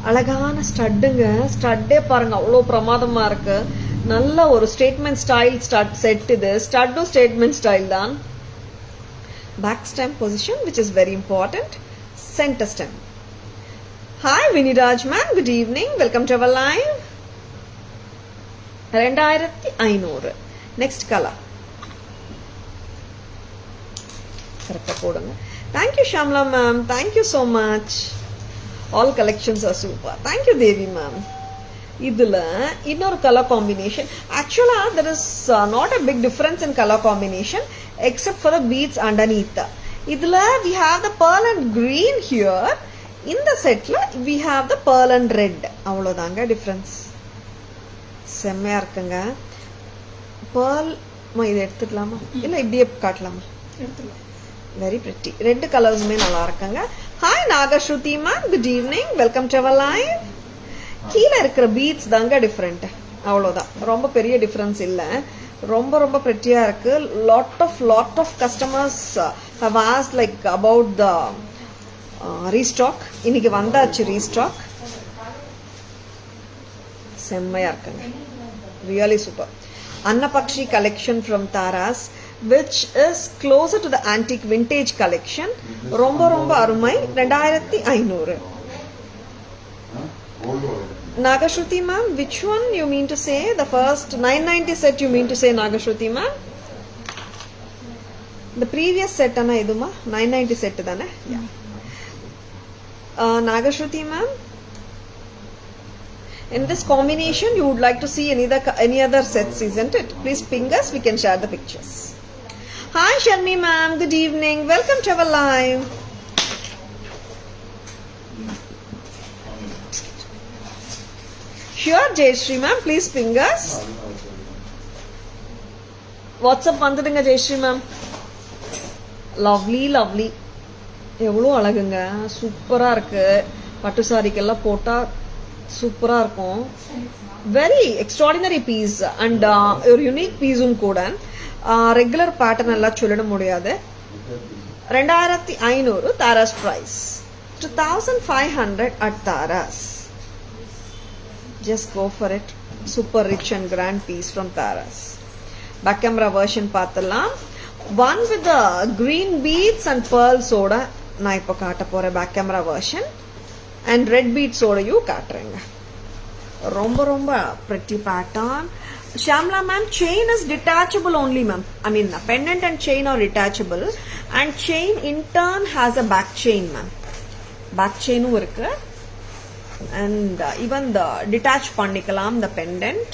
A: அழகான ஸ்டட்டுங்க. ஸ்டட்டே பாருங்க அவ்வளோ பிரமாதமா இருக்கு. நல்ல ஒரு ஸ்டேட்மெண்ட் ஸ்டைல் செட் இது. ஸ்டட்டும் ஸ்டேட்மெண்ட் ஸ்டைல் தான். Back stem position, which is very important. Center stem. Hi Viniraj ma'am, good evening. Welcome to our live. 2500. Next color. Correct போடுங்க. Thank you Shamla ma'am. Thank you so much. All collections are super. Thank you Devi ma'am. இதுல இன்னொரு colour combination. ஆக்சுவலா there is not a big difference in color combination except for the beads underneath. இதுல we have the pearl and green here. இந்த செட்ல we have the pearl and red. அவ்வளவுதாங்க difference. செம்மையா இருக்குங்க. pearl இதை எடுத்துக்கலாமா இல்ல இப்படியே காட்டலாமா? எடுத்துக்கலாம். Very pretty. ரெண்டு கலர்ஸுமே நல்லா இருக்குங்க. Hi Nagashruthi ma'am, good evening. Welcome to our live. கீழே இருக்கிற பீட்ஸ் தாங்க டிஃப்ரெண்ட். அவ்வளோதான், ரொம்ப பெரிய டிஃப்ரென்ஸ் இல்லை. ரொம்ப ரொம்ப பிரிட்டியா இருக்கு. Lot of customers have asked like about the restock. இன்னைக்கு வந்தாச்சு ரீஸ்டாக். செம்மையா இருக்குங்க. Really super. Annapakshi collection from Tara's, which is closer to the antique vintage collection. ரொம்ப ரொம்ப அருமை. 2500. Nagashruti ma'am, which one you mean to say? The first 990 set you mean to say, Nagashruti ma'am? The previous set ana iduma 990 set dane. Yeah. Nagashruti ma'am, in this combination you would like to see any other sets, isn't it? Please ping us, we can share the pictures. Hi Sharmi ma'am, good evening, welcome to our live. Sure Jayashree ma'am, please ping us. WhatsApp வந்துடுங்க Jayashree ma'am. Lovely எவ்வளோ அழகுங்க, சூப்பராக இருக்கு. பட்டு சாரிக்கெல்லாம் போட்டால் சூப்பராக இருக்கும். Very extraordinary piece and ஒரு யூனிக் பீஸும் கூட. ரெகுலர் பேட்டர்ன் எல்லாம் சொல்லிட முடியாது. 2500 Taras price, 2500 at Taras. Just go for it. Super rich and grand piece from Taras. Back camera version பார்த்தலாம். One with the green beads and pearls ஓட நான் இப்போ காட்ட போறேன் back camera version. And red beads ஓடையும் காட்டுறேங்க. ரொம்ப pretty pattern. Shamla ma'am, chain is detachable only ma'am. I mean pendant and chain are detachable. And chain in turn has a back chain ma'am. Back chain இருக்கு. And even the detach பண்ணிக்கலாம் the pendant.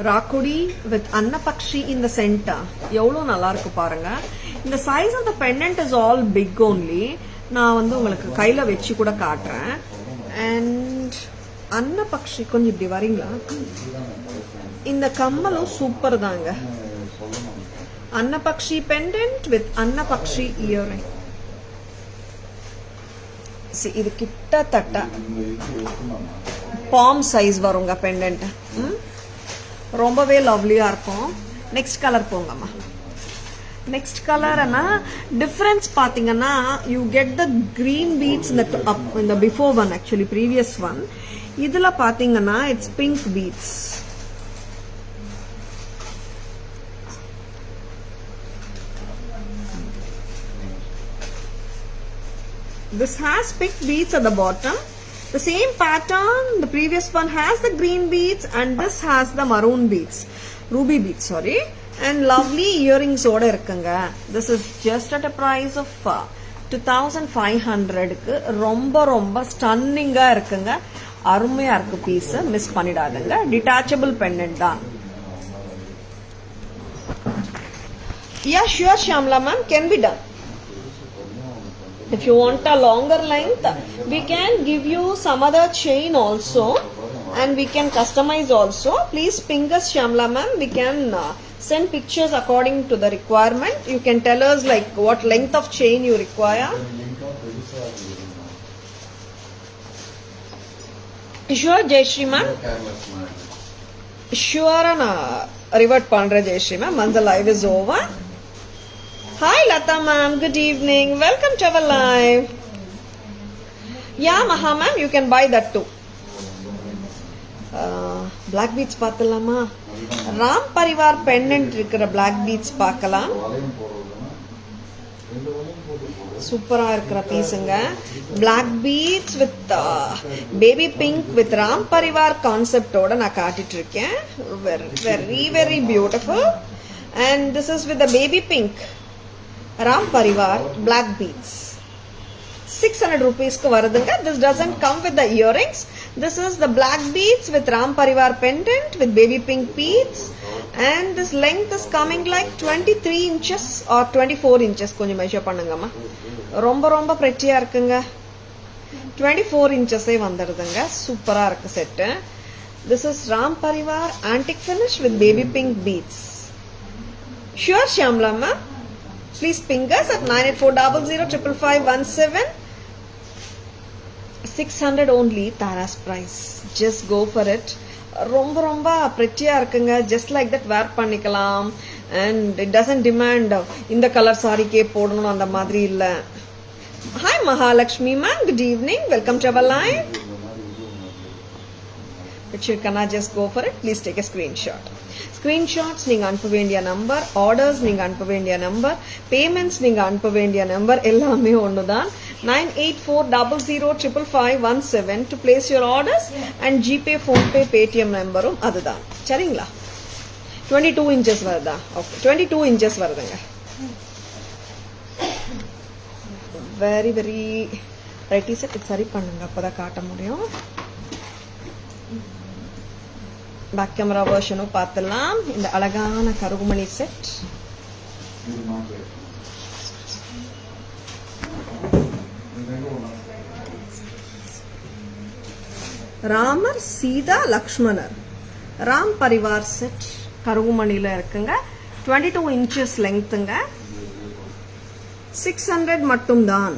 A: Rakudi with Annapakshi in the center. எவ்வளோ நல்லா இருக்கு பாருங்க. இந்த size of the pendant is all big only. நான் வந்து உங்களுக்கு கையில வச்சு கூட காட்டுறேன். And Annapakshi கொஞ்சம் இப்படி வரீங்களா? இந்த கம்மலும் சூப்பர் தாங்க. Annapakshi pendant with Annapakshi earring. See, இது கிட்டத்தட்ட palm size வருங்க pendant. ரொம்பவே லவ்லியா இருக்கும். நெக்ஸ்ட் கலர் போங்கம்மா. நெக்ஸ்ட் கலர்னா டிஃபரன்ஸ் பாத்தீங்கன்னா you get the green beads in the before one, actually previous one. இதுல பாத்தீங்கன்னா it's pink beads. This has pink beads at the bottom. The same pattern, the previous one has the green beads and this has the maroon beads. Ruby beads, sorry. And lovely earrings oda irukanga. This is just at a price of 2500 க்கு ரொம்ப stunning ஆ இருக்குங்க. அருமையா இருக்கு piece, miss பண்ணிடாதீங்க. detachable pendant தான். Yeah, sure Shamla ma'am, can be done. If you want a longer length, we can give you some other chain also and we can customize also. Please ping us Shamla ma'am, we can send pictures according to the requirement. You can tell us like what length of chain you require. Sure Jayashree ma'am, sure na revert pandra Jayashree ma'am, once the live is over. Hi Lata ma'am, good evening, welcome to our live. Yeah Maha ma'am, you can buy that too. Black beads பார்த்தலாமா? Ram Parivar pendant இருக்கிற black beads பார்க்கலாம். சூப்பரா இருக்கிற பீஸுங்க. black beads with baby pink with Ram Parivar concept ஓட நான் காட்டிட்டு இருக்கேன். very beautiful. And this is with the baby pink Ram Parivar black beads. 600 rupees ku varudunga. This doesn't come with the earrings. This is the black beads with Ram Parivar pendant with baby pink beads. And this length is coming like 23 inches or 24 inches. Konjam measure pannunga ma. Romba pretty ah irukanga. 24 inches e vandirudunga. Super ah irukku set. This is Ram Parivar antique finish with baby pink beads. Sure Shamla ma. Please ping us at 9840055517. 600 only Tara's price. Just go for it. ரொம்ப pretty ஆ இருக்குங்க. Just like that wear பண்ணிக்கலாம். And it doesn't demand இந்த colour சாரிக்கே போடணும் அந்த மாதிரி இல்ல. Hi Mahalakshmi ma'am, good evening. Welcome to our live. Picture kana just go for it. Please take a screenshot. Screenshots நீங்கள் அனுப்ப வேண்டிய நம்பர், ஆர்டர்ஸ் நீங்கள் அனுப்ப வேண்டிய நம்பர், பேமெண்ட்ஸ் நீங்கள் அனுப்ப வேண்டிய நம்பர் எல்லாமே ஒன்று தான். 9840055517 to place your orders and GPay, PhonePe, Paytm நம்பரும் அதுதான். சரிங்களா? 22 inches வருதா? ஓகே, 22 inches வருதுங்க. Very very pretty set. இது சரி பண்ணுங்க, அப்போதான் காட்ட முடியும். பேக் கேமரா வெர்ஷனும் பார்த்துலாம். இந்த அழகான கருகுமணி செட் ராமர், சீதா, லக்ஷ்மணர், ராம் பரிவார் செட் கருகுமணியில் இருக்குங்க. 22 inches லெங்க்த்துங்க. 600 மட்டும்தான்.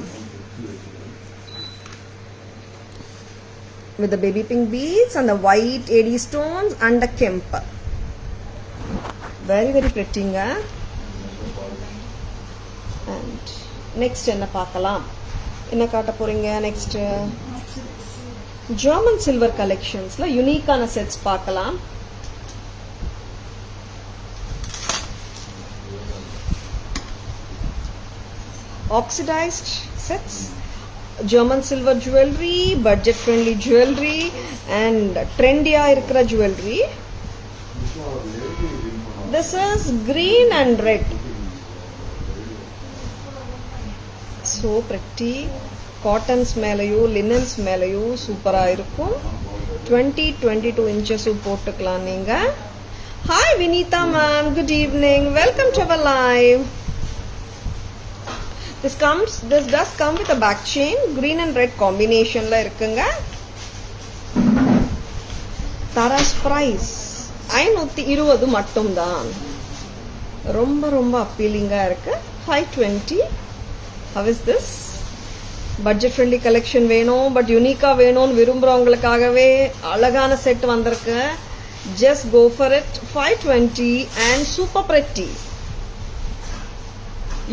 A: With the baby pink beads and the white AD stones and the kemper. Very very prettyங்க. And next என்ன பார்க்கலாம்? என்ன காட்ட போறீங்க நெக்ஸ்ட்? ஜெர்மன் சில்வர் கலெக்ஷன்ஸ்ல யூனிக்கான செட்ஸ் பார்க்கலாம். Oxidized sets, German silver jewelry, budget friendly jewelry and trendy-ஆ இருக்கிற jewelry. This is green and red. So pretty. Cottons மேலையும் linens மேலையும் சூப்பரா இருக்கும். 22 inches போட்டுக்கலாம் நீங்க. Hi Vinita ma'am, good evening. Welcome to our live. This does come with a back chain, green and red combination la இருக்குங்க. Tara's price 520 மட்டும் தான். ரொம்ப ரொம்ப அப்பீலிங்கா இருக்கு. 520. How is this? Budget friendly collection வேணும் பட் யூனிக்கா வேணும்னு விரும்புறவங்களுக்காகவே அழகான செட் வந்திருக்கு. Just go for it. 520 and super pretty.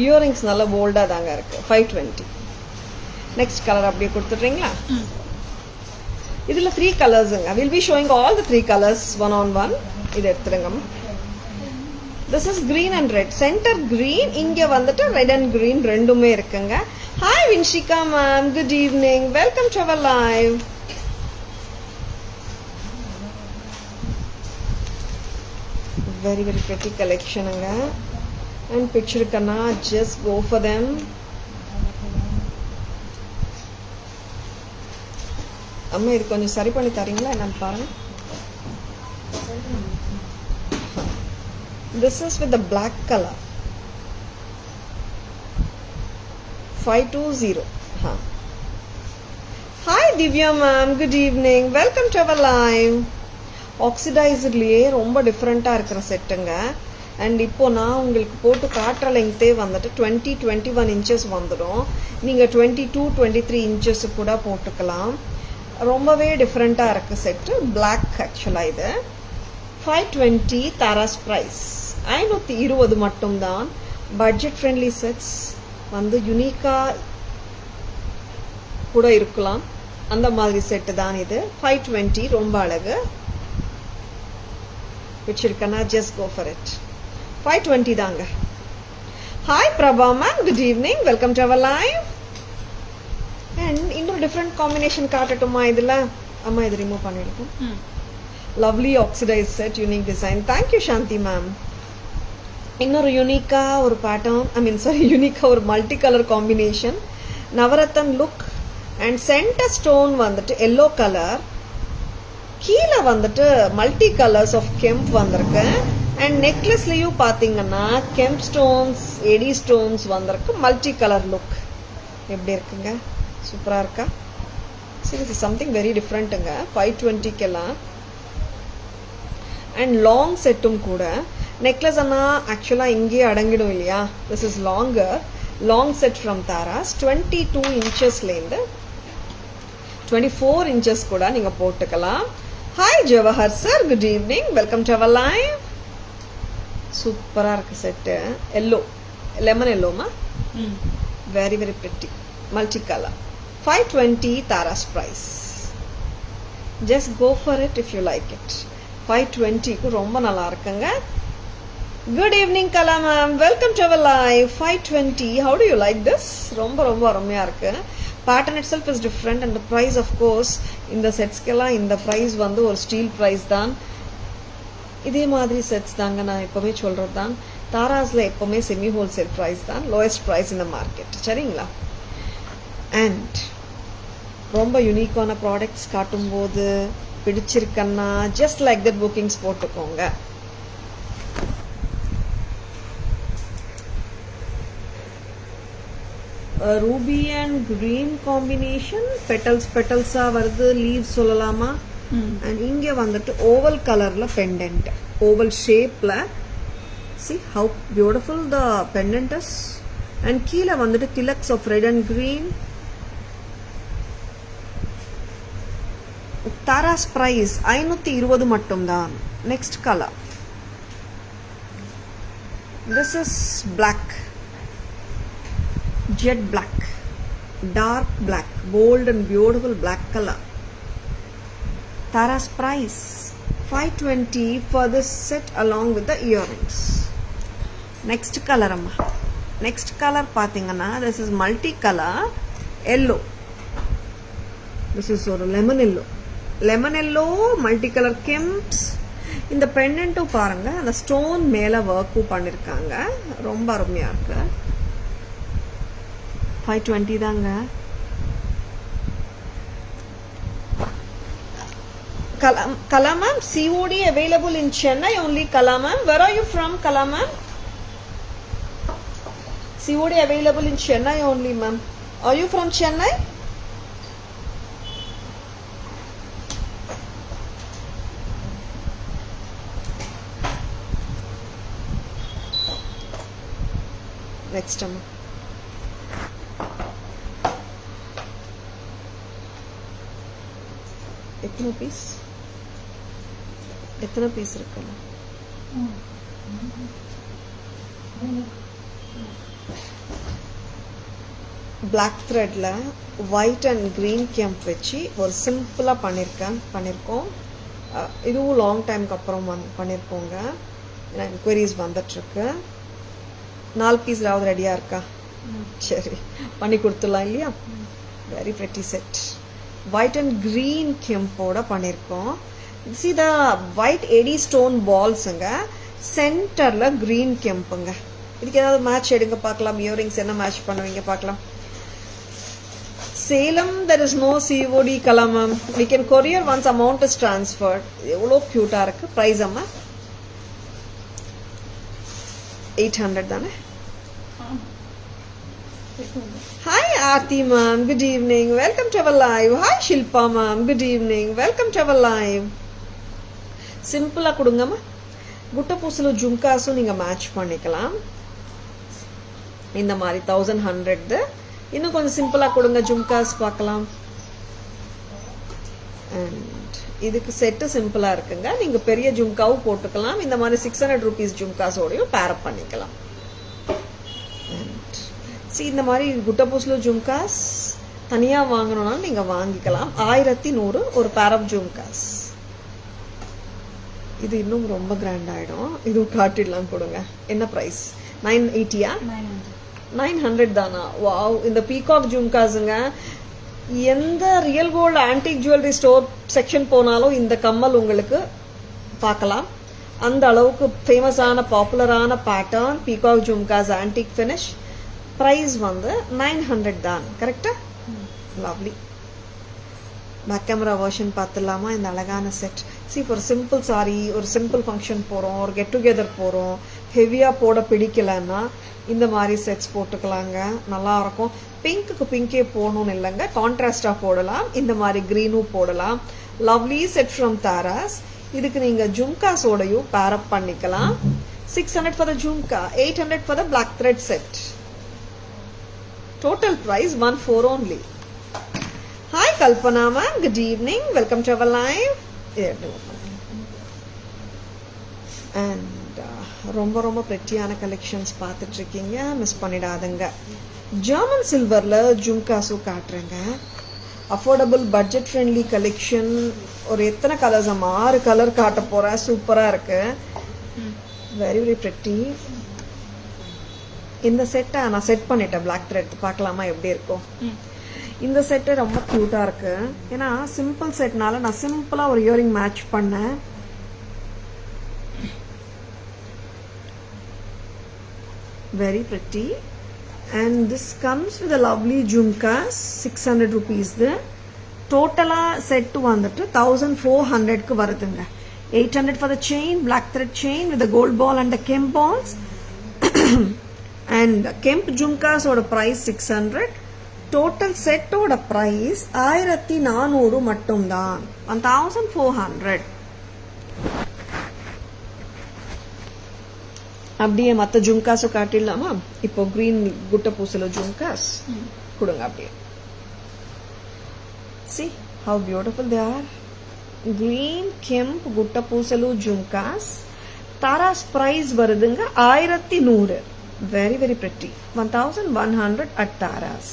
A: Earrings நல்ல போல்டா தாங்க இருக்கு. 520. நெக்ஸ்ட் கலர் அப்படியே கொடுத்துட்றீங்களா? இதுல 3 கலர்ஸுங்க. Will be showing all the 3 colours one on one. இது எடுத்துருங்க. This is green and red. Centre green, இங்க வந்துட்டு ரெட் அண்ட் கிரீன் ரெண்டுமே இருக்குங்க. Hi Vinshika ma'am, good evening. Welcome to our live. Very very pretty கலெக்ஷனுங்க. அண்ட் பிக்சருக்குன்னா ஜஸ்ட் கோ ஃபார் தெம். அம்மா இது கொஞ்சம் சரி பண்ணி தரீங்களா என்னன்னு பாருங்க. This is with the black color. 520. Hi Divya ma'am, good evening. Welcome to our live. Oxidizedலயே ரொம்ப டிஃப்ரெண்டா இருக்கிற செட்டுங்க. அண்ட் இப்போ நான் உங்களுக்கு போட்டு காட்டுற லெங்க்த்தே வந்துட்டு 20-21 inches வந்துடும். நீங்கள் 22-23 inches கூட போட்டுக்கலாம். ரொம்பவே டிஃப்ரெண்ட்டாக இருக்கு செட்டு. பிளாக் ஆக்சுவலாக இது 520 தாராஸ் ப்ரைஸ். 520 மட்டும்தான். பட்ஜெட் ஃப்ரெண்ட்லி செட்ஸ் வந்து யூனிக்காக கூட இருக்கலாம். அந்த மாதிரி செட்டு தான் இது. 520 ரொம்ப அழகு. வச்சிருக்கனா ஜஸ்ட் கோ ஃபார் இட். 520 தாங்க. Hi Prabha ma'am, good evening. Welcome to our live. And இன்னொரு டிஃப்ரெண்ட் காம்பினேஷன் காட்டட்டுமா இதில்? அம்மா இது ரிமூவ் பண்ணிடுவோம். Lovely oxidise set, unique design. Thank you சாந்தி மேம். இன்னொரு யூனிக்காக ஒரு பேட்டர்ன், யூனிக்காக ஒரு multi colour combination. Navratan look and centre stone வந்துட்டு எல்லோ கலர். கீழே வந்துட்டு மல்டி கலர்ஸ் ஆஃப் கெம்ப் வந்திருக்கு. அண்ட் நெக்லஸ்லயும் பார்த்தீங்கன்னா கெம்ப் ஸ்டோன்ஸ், எடி ஸ்டோன்ஸ் வந்திருக்கு. மல்டி கலர் லுக் எப்படி இருக்குங்க? சூப்பராக இருக்கா? சரி, சம்திங் வெரி டிஃப்ரெண்ட்டுங்க. 520க்கெல்லாம். அண்ட் லாங் செட்டும் கூட. நெக்லஸ் ஆனால் ஆக்சுவலாக இங்கேயே அடங்கிடும் இல்லையா? This is longer. Long set from Taras. 22 inchesலேருந்து 24 inches கூட நீங்கள் போட்டுக்கலாம். Hi Jawahar sir, good evening. Welcome to our live. சூப்பராக இருக்கு செட்டு. எல்லோ, லெமன் எல்லோமா? Very very pretty. Multi colour. 520 Taras price. Just go for it if you like it. 520க்கு ரொம்ப நல்லா இருக்குங்க. Good evening Kala ma'am, welcome to our live. 520, how do you like this? ரொம்ப ரொம்ப அருமையா இருக்கு. Pattern itself is different and the price of course இந்த செட்ஸ்க்கெல்லாம் இந்த price வந்து ஒரு ஸ்டீல் price தான். இதே மாதிரி செட்ஸ் தாங்க நான் எப்பவுமே சொல்றது தான். தாராஸ்ல எப்பவுமே செமி ஹோல்சேல் price தான், lowest price in the market. சரிங்களா? And ரொம்ப யூனிக்கான ப்ராடக்ட்ஸ் காட்டும்போது பிடிச்சிருக்கன்னா just like that bookings போட்டுக்கோங்க. ரூபி அண்ட் கிரீன் காம்பினேஷன், பெட்டல்ஸா வருது, லீவ்ஸ் சொல்லலாமா? அண்ட் இங்க வந்துட்டு ஓவல் கலர்ல பெண்டன்ட், ஓவல் ஷேப்ல. see how beautiful the pendant is. and கீழே வந்துட்டு tilaks of red and green. Taras price 520 மட்டும்தான். Next colour, this is black, jet black, dark black, bold and beautiful black color. Tara's price 520 for this set along with the earrings. Next color amma, next color பாத்தீங்கன்னா this is multi color yellow. this is ஒரு lemon yellow multi color kemps. இந்த பெண்டன்ட்டும் பாருங்க, அந்த stone மேல ஒர்க்கும் பண்ணிருக்காங்க, ரொம்ப அருமையா இருக்கு. 520 தாங்க. Kala ma'am, COD available in Chennai only. Kala ma'am, where are you from? Kala ma'am, COD available in Chennai only ma'am. Are you from Chennai? Next time. எத்தனை பீஸ் இருக்கு? பிளாக் த்ரெட்ல ஒயிட் அண்ட் கிரீன் கேம்ப் வச்சு ஒரு சிம்பிளா பண்ணிருக்கோம். இதுவும் long டைம்க்கு அப்புறம் பண்ணிருக்கோங்க. என்கொயரிஸ் வந்துட்டு இருக்கு. 4 பீஸ் ஏதாவது ரெடியா இருக்கா? சரி, பண்ணி கொடுத்துடலாம் இல்லையா? Very pretty set. white and green கெம்போட பண்ணிருக்கோம். see the white AD stone பால்ஸ்ங்க, சென்டர்ல கிரீன் கெம்புங்க. இதுக்கு ஏதாவது மேட்ச் எடுங்க பார்க்கலாம். இயரிங்ஸ் என்ன மேட்ச் பண்ணுவீங்க பார்க்கலாம். Salem there is no COD Kala ma'am, we can courier once amount is transferred. எவ்வளோ கியூட்டா இருக்கு. பிரைஸ் அம்மா 800 தானே? Hi Aarti ma'am, good evening, welcome to our live. Hi Shilpa ma'am, good evening, welcome to our live. சிம்பிளா கொடுங்கம்மா. குட்ட பூசல ஜும்காஸும் நீங்க match பண்ணிக்கலாம். இந்த மாதிரி 1100. இன்னும் கொஞ்சம் சிம்பிளா கொடுங்க ஜும்காஸ் பார்க்கலாம். அண்ட் இதுக்கு செட்டு சிம்பிளா இருக்குங்க. நீங்க பெரிய ஜும்காவும் போட்டுக்கலாம். இந்த மாதிரி 600 rupees ஜும்காஸோடையும் பேரப் பண்ணிக்கலாம். இந்த மாதிரி குட்ட பூசல ஜும்காஸ் தனியா வாங்கணும்னா நீங்க வாங்கிக்கலாம். 1100 ஒரு பேர் ஆஃப் ஜும்காஸ். இது இன்னும் ரொம்ப கிராண்ட் ஆயிடும். இதுவும் காட்டிடலாம் கொடுங்க. என்ன பிரைஸ்? 980யா? 900 தானா? வாவ். இந்த பீகாக் ஜும்காஸுங்க, எந்த real gold antique jewellery store section போனாலும் இந்த கம்மல் உங்களுக்கு பார்க்கலாம். அந்த அளவுக்கு ஃபேமஸான பாப்புலரான pattern peacock jhumkas antique finish. Price வந்து 900 தான். கரெக்டா? லவ்லி. பேக் கேமரா வெர்ஷன் பார்த்துடலாமா? இந்த அழகான செட். ஒரு சிம்பிள் சாரி, ஒரு சிம்பிள் ஃபங்க்ஷன் போகிறோம், ஒரு கெட் டுகெதர் போகிறோம், ஹெவியாக போட பிடிக்கலன்னா இந்த மாதிரி செட்ஸ் போட்டுக்கலாங்க. நல்லா இருக்கும். பிங்க்குக்கு பிங்கே போடணும்னு இல்லைங்க, கான்ட்ராஸ்டாக போடலாம். இந்த மாதிரி க்ரீனும் போடலாம். Lovely set from Tara's. இதுக்கு நீங்கள் ஜும்காஸோடையும் பேரப் பண்ணிக்கலாம். 600 for the jhumka, 800 for the black thread set. Total price 14 only. Hi Kalpana ma'am, good evening, welcome to our live. And ரொம்ப ரொம்ப பிரெட்டியான கலெக்ஷன்ஸ் பார்த்துட்டு இருக்கீங்க, மிஸ் பண்ணிடாதங்க. ஜெர்மன் சில்வர்ல ஜும்காஸும் காட்டுறேங்க. affordable budget friendly collection. ஒரு எத்தனை கலர்ஸ் அம்மா 6 கலர் காட்ட போறேன். சூப்பரா இருக்கு. Very very pretty. இந்த செட்டை நான் செட் பண்ணிட்டேன் பிளாக் த்ரெட். பார்க்கலாமா எப்படி இருக்கும். இந்த செட்டு ரொம்ப கியூட்டா இருக்கு. ஏன்னா சிம்பிள் செட்னால நான் சிம்பிளா ஒரு இயரிங் மேட்ச் பண்ணேன். Very pretty. And this comes with a lovely jhumkas. 600 rupees. Total set வந்துட்டு 1400 க்கு வருதுங்க. 800 for the chain, black thread chain with the gold ball and the kemp balls. And kemp jhumkas ஓட price 600. Total set ஓட price 1400 மட்டும்தான். 1400. அப்படியே மற்ற ஜும்காஸும் காட்டிடலாமா. இப்போ green குட்ட பூசல ஜும்காஸ் கொடுங்க அப்படியே. See how beautiful they are. Green kemp gutta பூசலு ஜும்காஸ். தாராஸ் பிரைஸ் வருதுங்க 1100. Very very pretty. 1100 at Taras.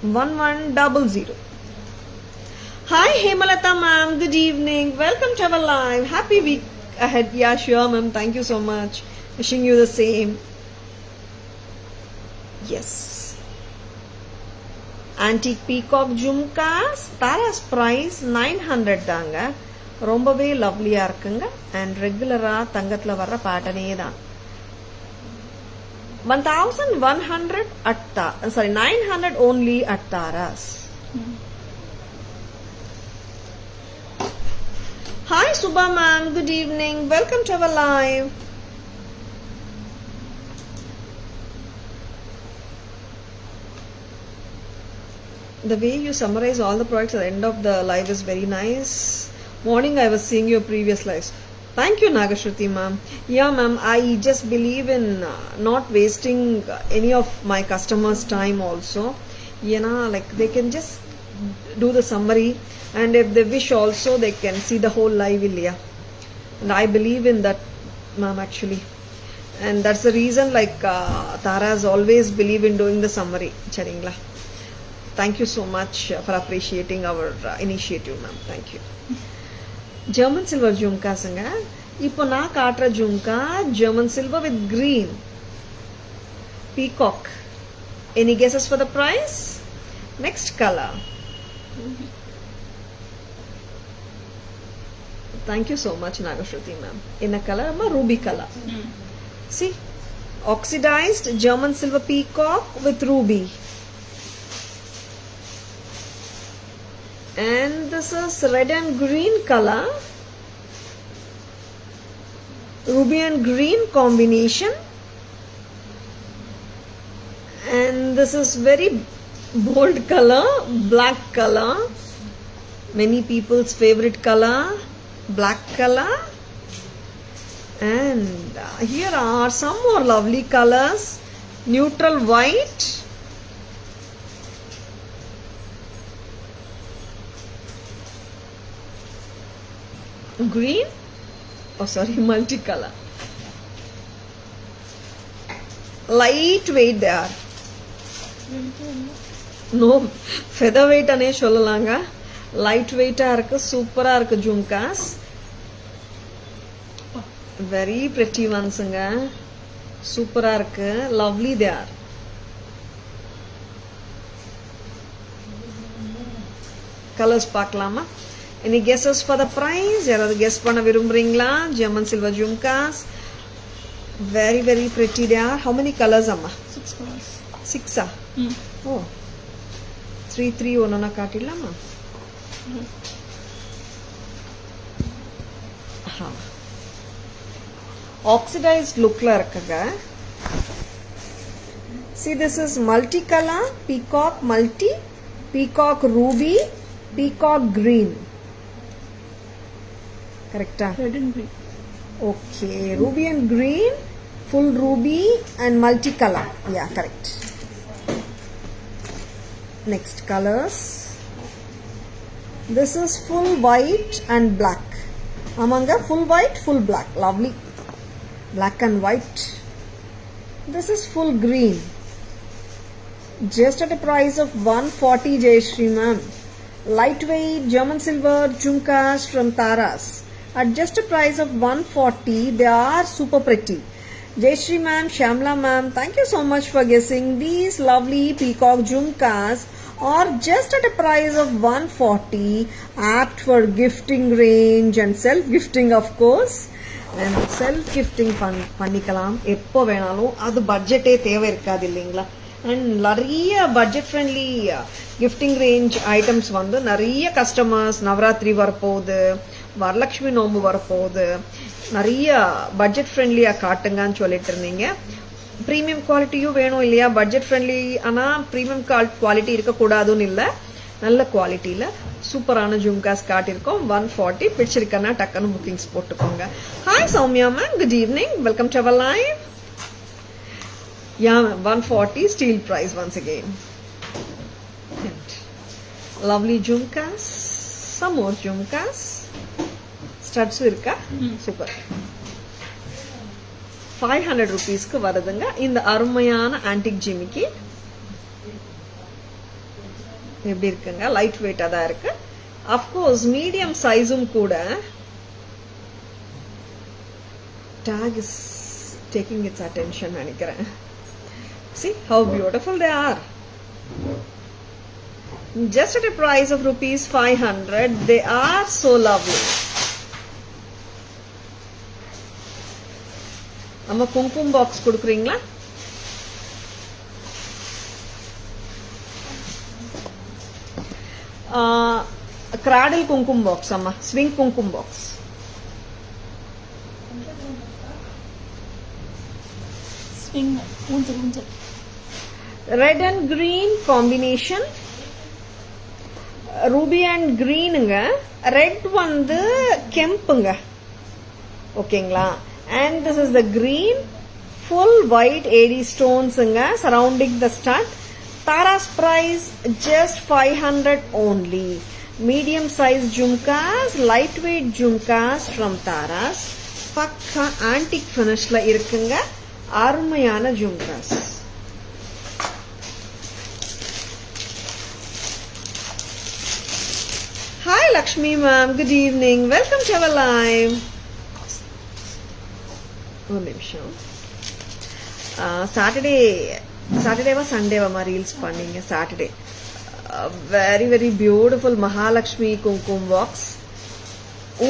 A: 1100. Hi Hemalata ma'am, good evening. Welcome to our live. Happy week ahead. Yeah, sure ma'am. Thank you so much. Wishing you the same. Yes. Antique peacock jhumkas. Tara's price 900 தாங்க. ரொம்பவே லவ்லியா இருக்குங்க. And ரெகுலரா தங்கத்துல வர்ற பேட்டர்னே தான். 1100 at 900 only at Taras. Hi Subha ma'am, good evening. Welcome to our live. The way you summarize all the products at the end of the live is very nice. Morning I was seeing your previous lives. Thank you Nagashruti ma'am. Yeah ma'am, I just believe in not wasting any of my customers' time also. You know, like they can just do the summary. And if they wish also, they can see the whole live ilya. And I believe in that, ma'am, actually. And that's the reason, like, Tara has always believed in doing the summary. Charingla. Thank you so much for appreciating our initiative, ma'am. Thank you. German silver jhumkas. Ipo na kaatra jhumka, German silver with green. Peacock. Any guesses for the price? Next color. Thank you so much Nagashruti ma'am. In a color, ruby color. See, oxidized German silver peacock with ruby. And this is red and green color. Ruby and green combination. And this is very bold color, black color. Many people's favorite color. Black color. And here are some more lovely colors. Neutral white. Green. Oh sorry, multicolor. Lightweight they are. No, featherweight ane sollalaanga. Lightweight irukku, super ah irukku jhumkas. Very pretty ones nga. Super ah irukku, lovely they are. Colors பார்க்கலாமா? Any guesses for the price? யாராவது guess பண்ண விரும்புறீங்களா? German silver jhumkas. Very very pretty they are. How many colors amma?
B: 6 colors.
A: 6 ah? Oh. 3 ஒன்னொன்னா காட்டிடலாமா? Oxidized look la irukkuga. See, this is multicolor, peacock multi, peacock ruby, peacock green. Correct?
B: Red and green.
A: Okay, ruby and green, full ruby and multicolor. Yeah, correct. Next colors. This is full white and black. Amanga full white, full black. Lovely. Black and white. This is full green. just at a price of 140 Jayashree ma'am. Lightweight German silver jhumkas from Taras at just a price of 140. They are super pretty. Jayashree ma'am, Shamla ma'am, thank you so much for guessing. These lovely peacock jhumkas are just at a price of 140, apt for gifting range and self gifting of course. And self gifting பண்ணிக்கலாம் எப்போ வேணாலும், அது பட்ஜெட்டே தேவை இருக்காது இல்லைங்களா. And நிறைய budget friendly gifting range items வந்து நிறைய கஸ்டமர்ஸ் நவராத்திரி வரப்போகுது, வரலட்சுமி நோம்பு வரப்போகுது, நிறைய பட்ஜெட் ஃப்ரெண்ட்லியாக காட்டுங்கன்னு சொல்லிட்டு இருந்தீங்க. ப்ரீமியம் குவாலிட்டியும் வேணும் இல்லையா, பட்ஜெட் ஃப்ரெண்ட்லி ஆனால் ப்ரீமியம் குவாலிட்டி இருக்கக்கூடாதுன்னு இல்லை, நல்ல குவாலிட்டியில் சூப்பரான ஜும்காஸ் காட்டியிருக்கோம். 140 பிடிச்சிருக்கன்னா டக்குன்னு புக்கிங்ஸ் போட்டுக்கோங்க. Hi Soumya ma'am, good evening, welcome to our live. Yeah, 140 steel price once again. And lovely jhumkas, some more jhumkas. Studs irka, super. 500 rupees ku varudunga இந்த அருமையான ஆன்டிக் ஜிமிக்கி. எப்படி இருக்குங்க, லைட் வெயிட்டா தான் இருக்கு. of course மீடியம் சைஸும் கூட. tag is taking its attention நினைக்கிறேன். See how beautiful they are. Just at a price of rupees 500, they are so lovely. amma kumkum box kudukrீங்களா? cradle kumkum box amma, swing kumkum box.
B: swing ஊஞ்சல்
A: red and green combination, ruby and கிரீனுங்க, red வந்து கெம்புங்க, ஓகேங்களா. And this is the green, full white AD ஸ்டோன்ஸுங்க surrounding the start. Taras price just 500 only. Medium size jhumkas, light weight jhumkas from Taras. பக்கா antique ஃபினிஷ்ல இருக்குங்க, அருமையான jhumkas. Hi Lakshmi ma'am, good evening, welcome to our live. ஒரு நிமிஷம். சாட்டர்டேவா சண்டேவா ரீல்ஸ் பண்ணீங்க? Saturday. Very very beautiful Mahalakshmi குங்குமம் box.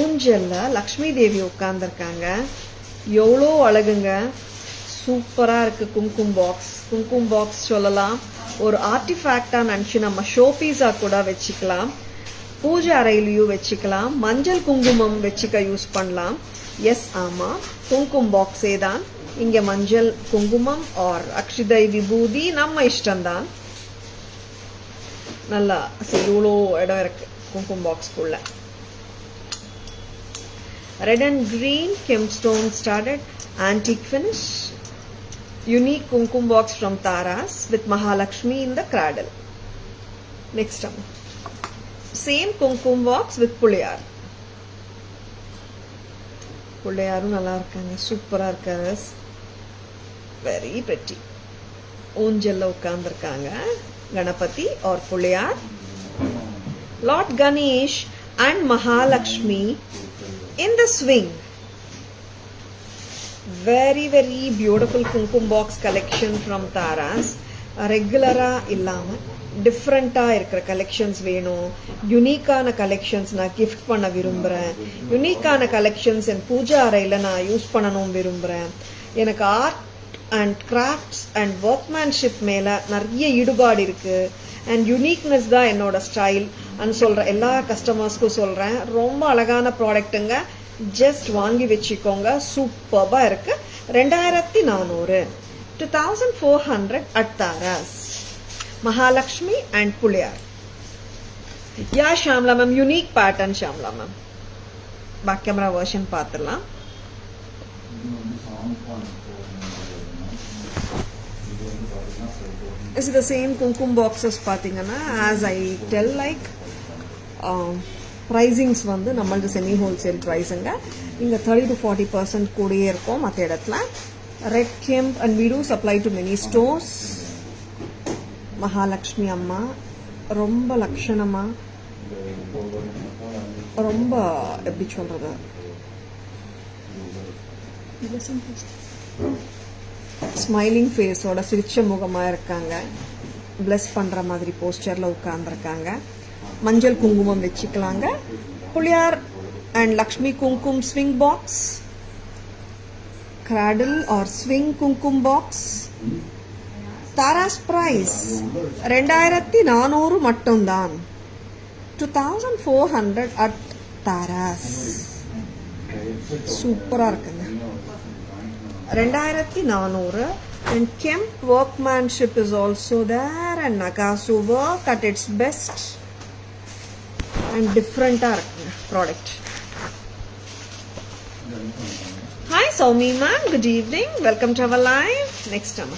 A: ஊஞ்சல்ல Lakshmi Devi உட்கார்ந்துருக்காங்க, எவ்வளோ அழகுங்க, சூப்பரா இருக்கு. குங்குமம் பாக்ஸ் சொல்லலாம், ஒரு ஆர்டிஃபேக்டா நினைச்சு நம்ம ஷோ பீஸா கூட வச்சுக்கலாம், பூஜை அறையிலையும் வச்சுக்கலாம், மஞ்சள் குங்குமம் வச்சுக்க யூஸ் பண்ணலாம். எஸ் ஆமா, குங்குமம் பாக்ஸே தான். இங்க மஞ்சள் குங்குமம் ஆர் அக்ஷிதை விபூதி நம்ம இஷ்டம்தான். நல்லா இவ்வளோ இடம் இருக்கு குங்குமம் பாக்ஸ்க்குள்ள. Red and green gemstone studded antique finish, unique kumkum box from Taras with Mahalakshmi in the cradle. Next one, same kumkum box with Puliyar. Puliyarum நல்லா இருக்காங்க, சூப்பரா இருக்காங்க, வெரி pretty. ஊஞ்சல்ல உட்கார்ந்திருக்காங்க Ganapathi or Puliyar. Lord Ganesh and Mahalakshmi in the swing. Very very beautiful kumkum box collection from Taras. ரெகுலரா இல்லாம டிஃப்ரெண்டா இருக்கிற கலெக்ஷன்ஸ் வேணும், யுனிக்கான கலெக்ஷன்ஸ் நான் கிஃப்ட் பண்ண விரும்புறேன், யுனிக்கான கலெக்ஷன்ஸ் என் பூஜா அறையில நான் யூஸ் பண்ணணும் விரும்புறேன், எனக்கு art and crafts and workmanship மேல நிறைய ஈடுபாடு இருக்கு, அண்ட் யூனிக்னஸ் தான் என்னோட ஸ்டைல் அண்ட் சொல்ற எல்லா கஸ்டமர்ஸ்க்கும் சொல்றேன், ரொம்ப அழகான ப்ராடக்ட்டுங்க, ஜஸ்ட் வாங்கி வச்சுக்கோங்க, சூப்பர்பா இருக்கு. 2400, 2400 at Taras. Mahalakshmi and Puliyar. Yeah, Shamla ma'am, unique pattern Shamla ma'am. Back camera version பார்த்துடலாம். This is the same kumkum boxes பார்த்தீங்கன்னா, as I tell like pricings வந்து நம்மளது செமி ஹோல்சேல் ப்ரைஸுங்க. இங்கே 30 to 40% கூடயே இருக்கும் மற்ற இடத்துல. Red Kemp and we do supply to many stores. Mahalakshmi அம்மா ரொம்ப லட்சணமா, ரொம்ப எப்படி சொல்றது,
B: blessing first.
A: ஸ்மைலிங் ஃபேஸோட சிரிச்ச முகமா இருக்காங்க. பிளஸ் பண்ற மாதிரி போஸ்டர்ல உட்கார்ந்துருக்காங்க. மஞ்சள் குங்குமம் வச்சுக்கலாங்க. புளியார் and Lakshmi kungumam swing box, cradle or swing kungumam box. Taras price 2400 மட்டும்தான். 2400 அட் தாராஸ். சூப்பரா இருக்குங்க. 2400 and Kemp workmanship is also there and Nagasu work at its best and different product. Hi Soumi ma'am, good evening, welcome to our live. Next time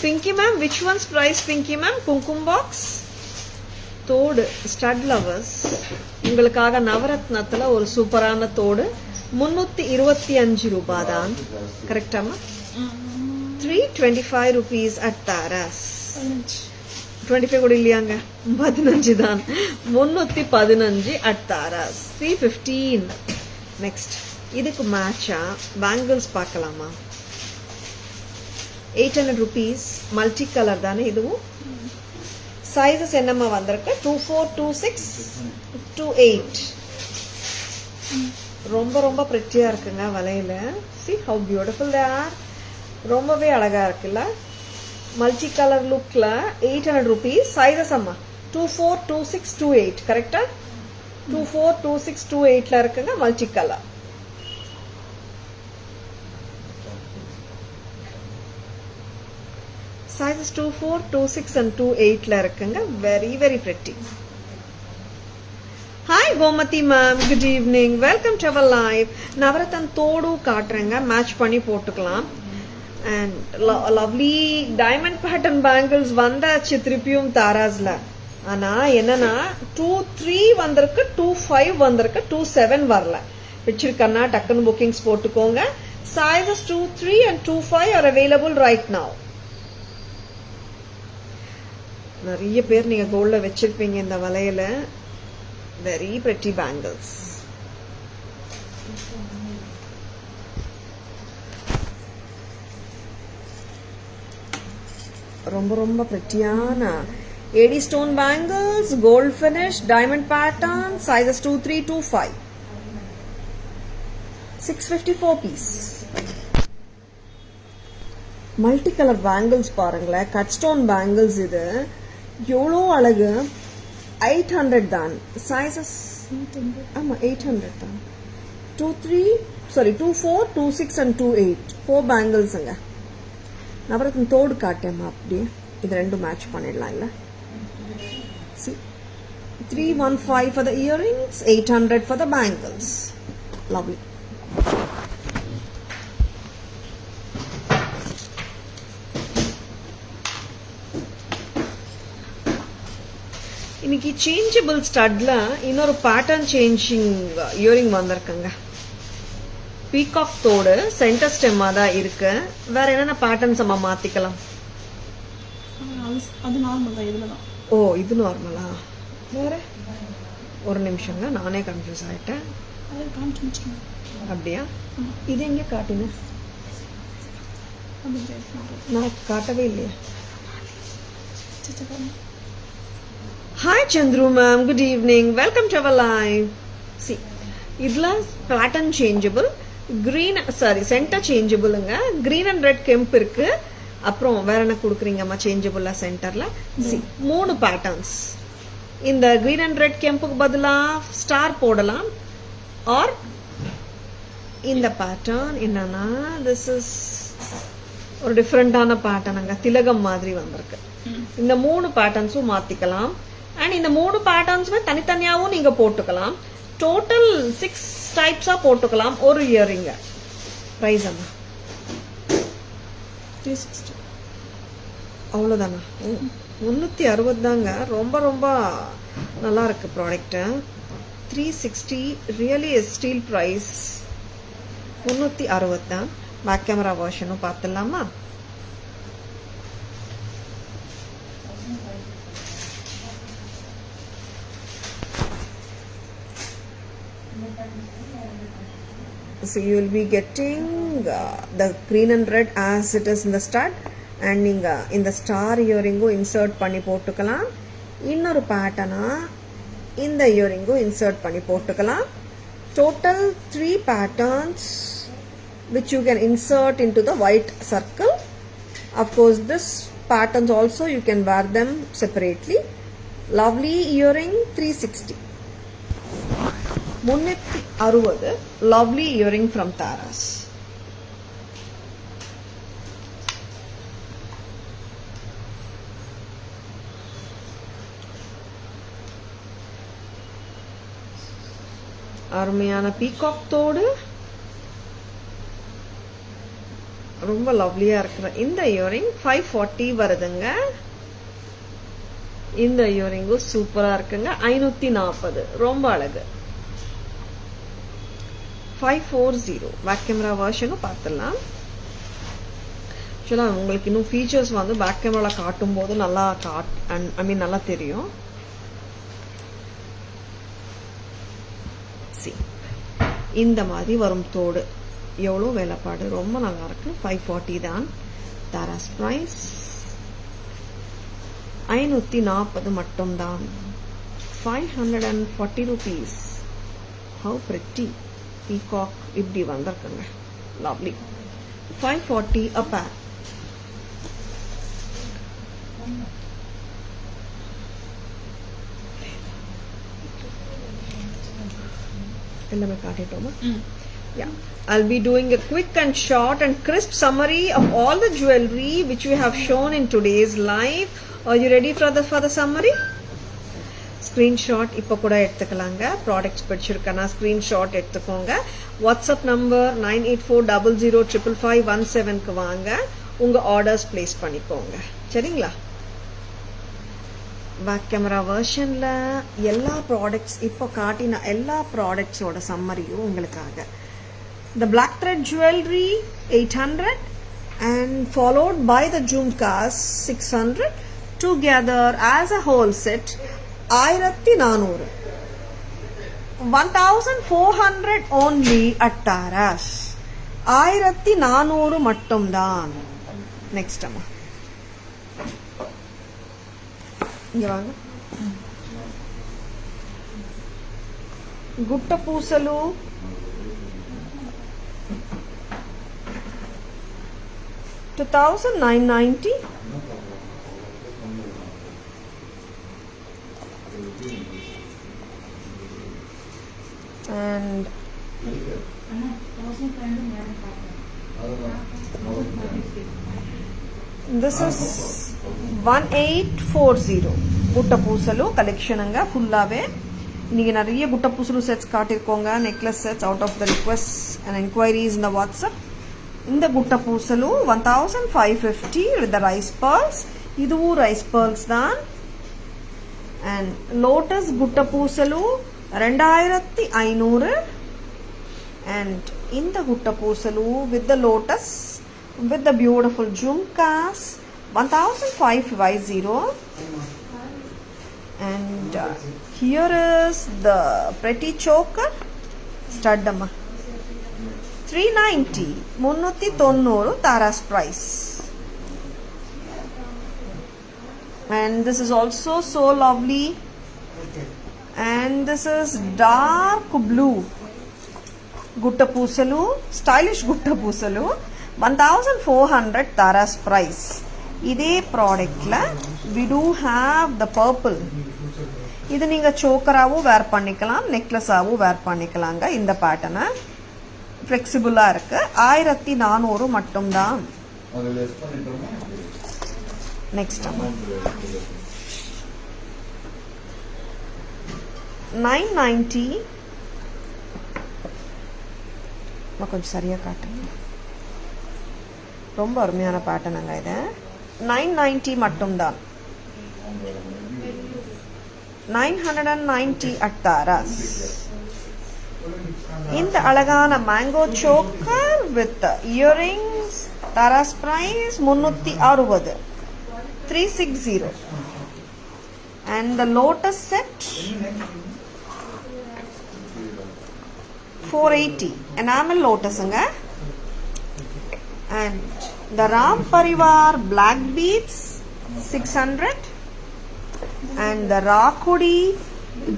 A: Pinky ma'am, which one's price Pinky ma'am? Kumkum box தோடு stud lovers உங்களுக்காக நவரத்னத்துல ஒரு சூப்பரான தோடு 325 ரூபாய் தான். கரெக்டாமா? 325 rupees at Taras. 25 கூட இல்லையாங்க, 15 தான். 315 at Taras. 315. நெக்ஸ்ட் இதுக்கு மேட்சா பேங்கிள்ஸ் பார்க்கலாமா? 800 rupees மல்டி கலர் தானே இதுவும். சைஸஸ் என்னமா வந்திருக்கு? 24, 26, 28. ரொம்ப ரொம்ப பிரிட்டியா இருக்குங்க வலையில. see how beautiful they are. ரொம்பவே அழகா இருக்குல்ல. மல்டி கலர் லுக்ல 800 rupees. சைஸஸ் அம்மா 24, 26, 28. கரெக்டா? 24, 26, 28ல இருக்குங்க மல்டி கலர். Sizes 24, 26 and 28ல இருக்குங்க. Very very pretty. Hi Gomati ma'am, good evening. Welcome to our live. Navratan தோடு காட்டுறேங்க, மேட்ச் பண்ணி போட்டுக்கலாம். And lovely diamond pattern bangles வந்தாச்சு திருப்பியும் தாராஸ்ல. ஆனா என்னன்னா 23 வந்திருக்கு, 25 வந்திருக்கு, 27 வரல. பிடிச்சிருக்கன்னா டக்குன்னு புக்கிங்ஸ் போட்டுக்கோங்க. Sizes 23 and 25 are available right now. நிறைய பேர் நீங்க கோல்ட்ல வச்சிருப்பீங்க இந்த வலையில. Very pretty bangles. ரொம்ப ரொம்ப பிரெட்டியான AD stone bangles, gold finish, diamond pattern, sizes 2, 3, 2, 5. 654 piece. Multi colour bangles பாருங்களேன், கட் ஸ்டோன் பேங்கிள்ஸ். இது எவ்வளோ அழகு. 800 தான். சைஸஸ் ஆமா 800 தான். 24, 26 and 28. 4 பேங்கிள்ஸுங்க. நவரத்ன தோடு காட்டேம்மா அப்படியே. இது ரெண்டும் மேட்ச் பண்ணிடலாம் இல்ல. 315 for the earrings, 800 for the bangles. Lovely. இன்னைக்கு சேஞ்சபிள் ஸ்டட்ல இன்னொரு பேட்டர்ன் சேஞ்சிங் இயரிங் வந்திருக்குங்க. பீகாக் தோடு சென்டர் ஸ்டெம்மா தான் இருக்கு. வேற என்னென்ன பேட்டர்ன்ஸ் நம்ம மாத்திக்கலாம்?
B: அது நார்மல் தான், இதுல தான்.
A: ஓ இது நார்மலா? வேற ஒரு நிமிஷங்க, நானே கன்ஃபியூஸ் ஆயிட்டேன். அப்படியா? இது எங்க காட்டுங்க? நான் காட்டவே இல்லையா? Hi Chandru ma'am, good evening. Welcome to our live. See, இதுல pattern changeable, green center changeableங்க. Green and red kemp இருக்கு. அப்புறம் வேற என்ன கொடுக்குறீங்கம்மா சேஞ்சபிளா சென்டர்ல? See, 3 patterns. இந்த green and red kempக்கு பதிலா ஸ்டார் போடலாம். or இந்த பேட்டர்ன் என்னன்னா this is ஒரு டிஃபரெண்டான பேட்டர்னுங்க, திலகம் மாதிரி வந்திருக்கு. இந்த 3 பேட்டர்ன்ஸும் மாத்திக்கலாம். அண்ட் இந்த 3 பேட்டர்ன்ஸுமே தனித்தனியாவும் நீங்க போட்டுக்கலாம். டோட்டல் 6 டைப்ஸா போட்டுக்கலாம் ஒரு இயரிங். பிரைஸ் அம்மா 360. அவ்வளவுதானா? 360 தாங்க. ரொம்ப ரொம்ப நல்லா இருக்கு ப்ராடக்ட். 360 really steel price. 360 தான். பேக் கேமரா வெர்ஷனும் பார்த்துடலாமா? So you will be getting the green and red as it is in the stud, and நீங்க இந்த ஸ்டார் இயரிங்கும் இன்சர்ட் பண்ணி போட்டுக்கலாம். இன்னொரு பேட்டர்னா இந்த இயரிங்கும் இன்சர்ட் பண்ணி போட்டுக்கலாம். Total 3 patterns which you can insert into the white circle. Of course, this patterns also you can wear them separately. Lovely earring 360. 360 lovely earring from Taras. அருமையான peacock தோடு, ரொம்ப லவ்லியா இருக்கிற இந்த இயரிங் 540 வருதுங்க. இந்த இயரிங்கும் சூப்பரா இருக்குங்க. 540 ரொம்ப அழகு. 540 பேக் கேமரா வெர்ஷனும் பார்த்துடலாம். ஆக்சுவலா உங்களுக்கு இன்னும் ஃபீச்சர்ஸ் வந்து பேக் கேமரால காட்டும் போது நல்லா நல்லா தெரியும். இந்த மாதிரி வரும் தோடு, எவ்வளோ வேலைப்பாடு, ரொம்ப நல்லா இருக்கு. 540 தான் தாராஸ் பிரைஸ். 540 மட்டும்தான். 540 rupees. How pretty. பீகாக் இப்படி வந்திருக்குங்க. லவ்லி. 540 a pair. எல்லாமே காட்டிட்டோமா? Yeah, I'll be doing a quick and short and crisp summary of all the jewelry which we have shown in today's live. Are you ready for the summary? Screenshot இப்ப கூட எடுத்துக்கலாங்க. Products பிடிச்சிருக்கனா screenshot எடுத்துக்கோங்க. WhatsApp number 9840055517க்கு வாங்க, உங்க orders place பண்ணிக்கோங்க. சரிங்களா? Back camera வெர்ஷன்ல எல்லா products இப்போ காட்டின எல்லா ப்ராடக்ட்ஸோட சம்மரியும் உங்களுக்காக. The black thread jewelry 800 and followed by the jhumkas 600 together as a whole set 1400. 1400 only at Taras. 1400 மட்டும்தான். நெக்ஸ்ட் அம்மா இங்க வாங்க. గుట్ట పూసలు, $2,990. And this is 1840. గుట్ట పూసలు కలెక్షన్ అంగా ఫుల్లావే. இன்னைக்கு நிறைய குட்ட பூசலு செட்ஸ் காட்டியிருக்கோங்க. Necklace sets out of the request and enquiries இந்த வாட்ஸ்அப். இந்த குட்ட பூசலு 1550 with the rice pearls. இதுவும் ரைஸ் pearls தான். அண்ட் லோட்டஸ் குட்ட பூசலு 2500. அண்ட் இந்த குட்ட பூசலு with the lotus with the beautiful jhumkas 1550. And here is the pretty choker stud amma 390 390 Taras price. And this is also so lovely. And this is dark blue gutta poosalu, stylish gutta poosalu 1400 Taras price. இதே ப்ராடக்ட்ல we do have the purple. இது நீங்க சோக்கராவும் வேர் பண்ணிக்கலாம், நெக்லஸாவும் வேர் பண்ணிக்கலாங்க. இந்த பேட்டர்னை ஃபிளெக்சிபிளா இருக்கு. 1400 மட்டும்தான். Next 990. கொஞ்சம் சரியா காட்டுங்க. ரொம்ப அருமையான பேட்டர்னுங்க இது. 990 மட்டும்தான். 990 at Taras. இந்த அழகான mango choker with earrings Taras price 360 360. And the lotus set 480 enamel lotus anga. And the Ram Parivar black beads 600. And the Rakudi,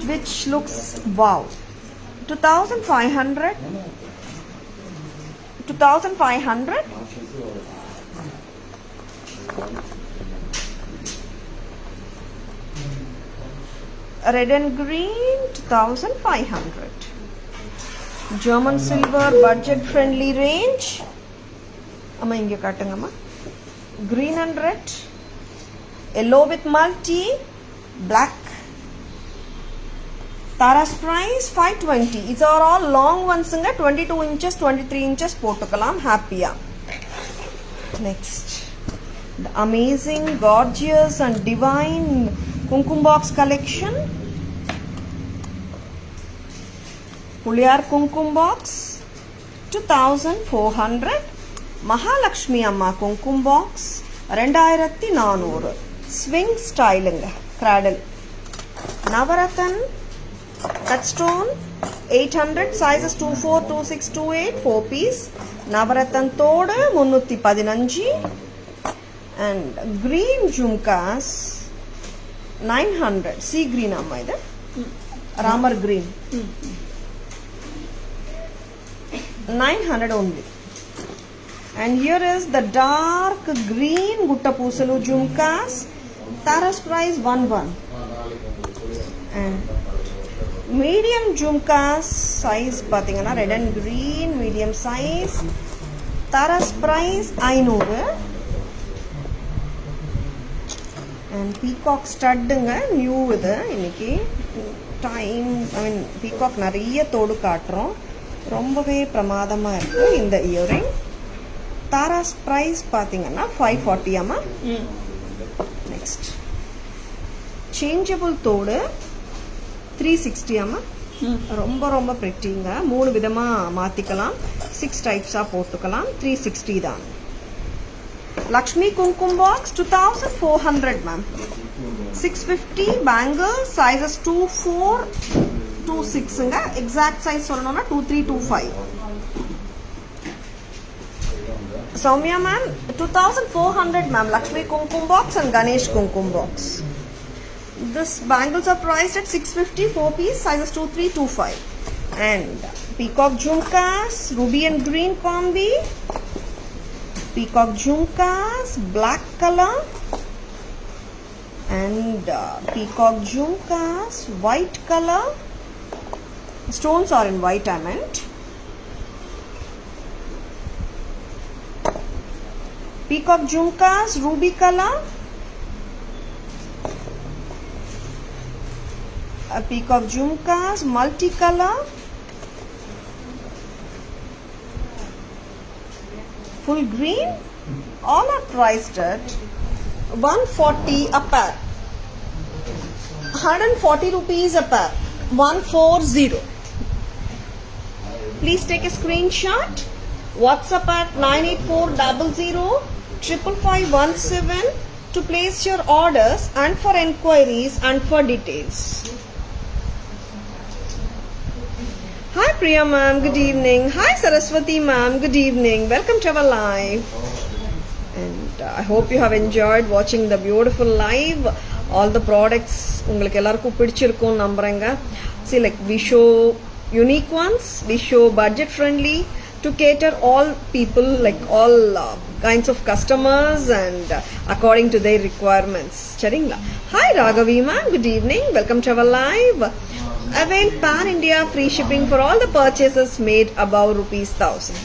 A: which looks wow, 2500. 2500. Red and green 2500. German silver budget friendly range. Amma inge kattungama. Green and red. Yellow with multi. Black. Tara's price 520. These are all long ones, 22 inches, 23 inches போட்டுக்கலாம் ஹாப்பியா. Next, the amazing, gorgeous and divine Kumkum box collection. Puliyar Kumkum box 2400. Mahalakshmi Amma Kumkum box 2400. Swing styling cradle. Navaratan that stone 800, sizes 24, 26, 28, 4 piece. Navaratan Toda 315. And green jhumkas 900. Sea green amma ida. Ramar green. 900 only. And here is the dark green Gutta Pusalu jhumkas. Tara's price 11. And medium jhumkas size pathina red and green medium size. Tara's price 500. And peacock stud new idu இன்னைக்கு time peacock நிறைய தோடு காட்டுறோம். ரொம்பவே பிரமாதமா இருக்கு இந்த earring. Tara's price பாத்தீங்கன்னா 540 அம்மா. Next, changeable தோடு 360 அம்மா. ரொம்ப ரொம்ப பிரிட்டிங்க. 3 விதமா மாத்திக்கலாம். 6 டைப்ஸா போட்டுக்கலாம். 360 தான். Lakshmi Kumkum box 2400 ma'am. 650 bangles, sizes 24, 26 ங்க. Exact size சொல்லணும்னா 2325. Soumya ma'am 2400 ma'am. Lakshmi Kumkum box and Ganesh Kumkum box. This bangles are priced at 650, 4 piece, sizes 2325. And peacock jhumkas, ruby and green combi. Peacock jhumkas, black color. And peacock jhumkas, white color. Stones are in white, I meant. Peacock jhumkas, ruby color. Peacock jhumkas, multicolor. Full green. All are priced at 140 a pair. 140 rupees a pair. 140. Please take a screenshot. WhatsApp at 984005517 to place your orders and for enquiries and for details. Hi Priya ma'am, good evening. Hi Saraswati ma'am, good evening. Welcome to our live. And I hope you have enjoyed watching the beautiful live. All the products உங்களுக்கு எல்லாருக்கும் பிடிச்சிருக்கும் நம்புறேங்க. See, like we show unique ones, we show budget friendly to cater all people, like all kinds of customers and according to their requirements. சரிங்களா? Hi Raghavi ma'am, good evening. Welcome to our live. Avail Pan India free shipping for all the purchases made above ₹1000.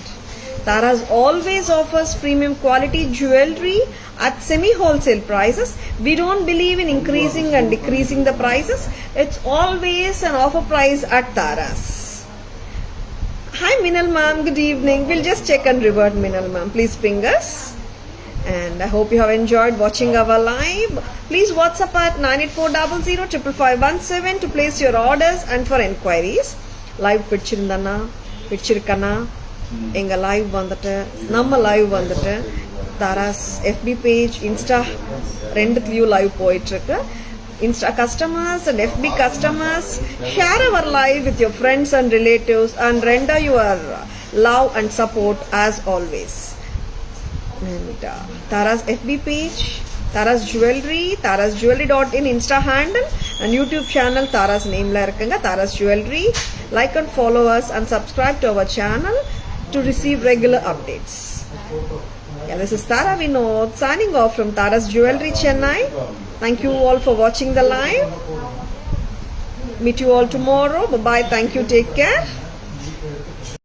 A: Tara's always offers premium quality jewelry at semi-wholesale prices. We don't believe in increasing and decreasing the prices. It's always an offer price at Tara's. Hi Minal ma'am, good evening. We'll just check and revert Minal ma'am. Please ping us. And I hope you have enjoyed watching our live. Please WhatsApp at 984005517 to place your orders and for enquiries. Live பிடிச்சிருந்தனா பிடிச்சிருக்கனா எங்க live வந்துட்டு நம்ம live வந்துட்டு Taras FB page insta ரெண்டுத்துலயும் live போயிட்டு இருக்கு. Insta customers and FB customers. Share our live with your friends and relatives and render your love and support as always. And Tara's FB page, Tara's Jewelry, tarasjewelry.in Insta handle and YouTube channel Tara's name la irukanga Tara's Jewelry. Like and follow us and subscribe to our channel to receive regular updates. Yeah, this is Tara Vinod signing off from Tara's Jewelry, Chennai. Thank you all for watching the live. Meet you all tomorrow. Bye bye. Thank you. Take care.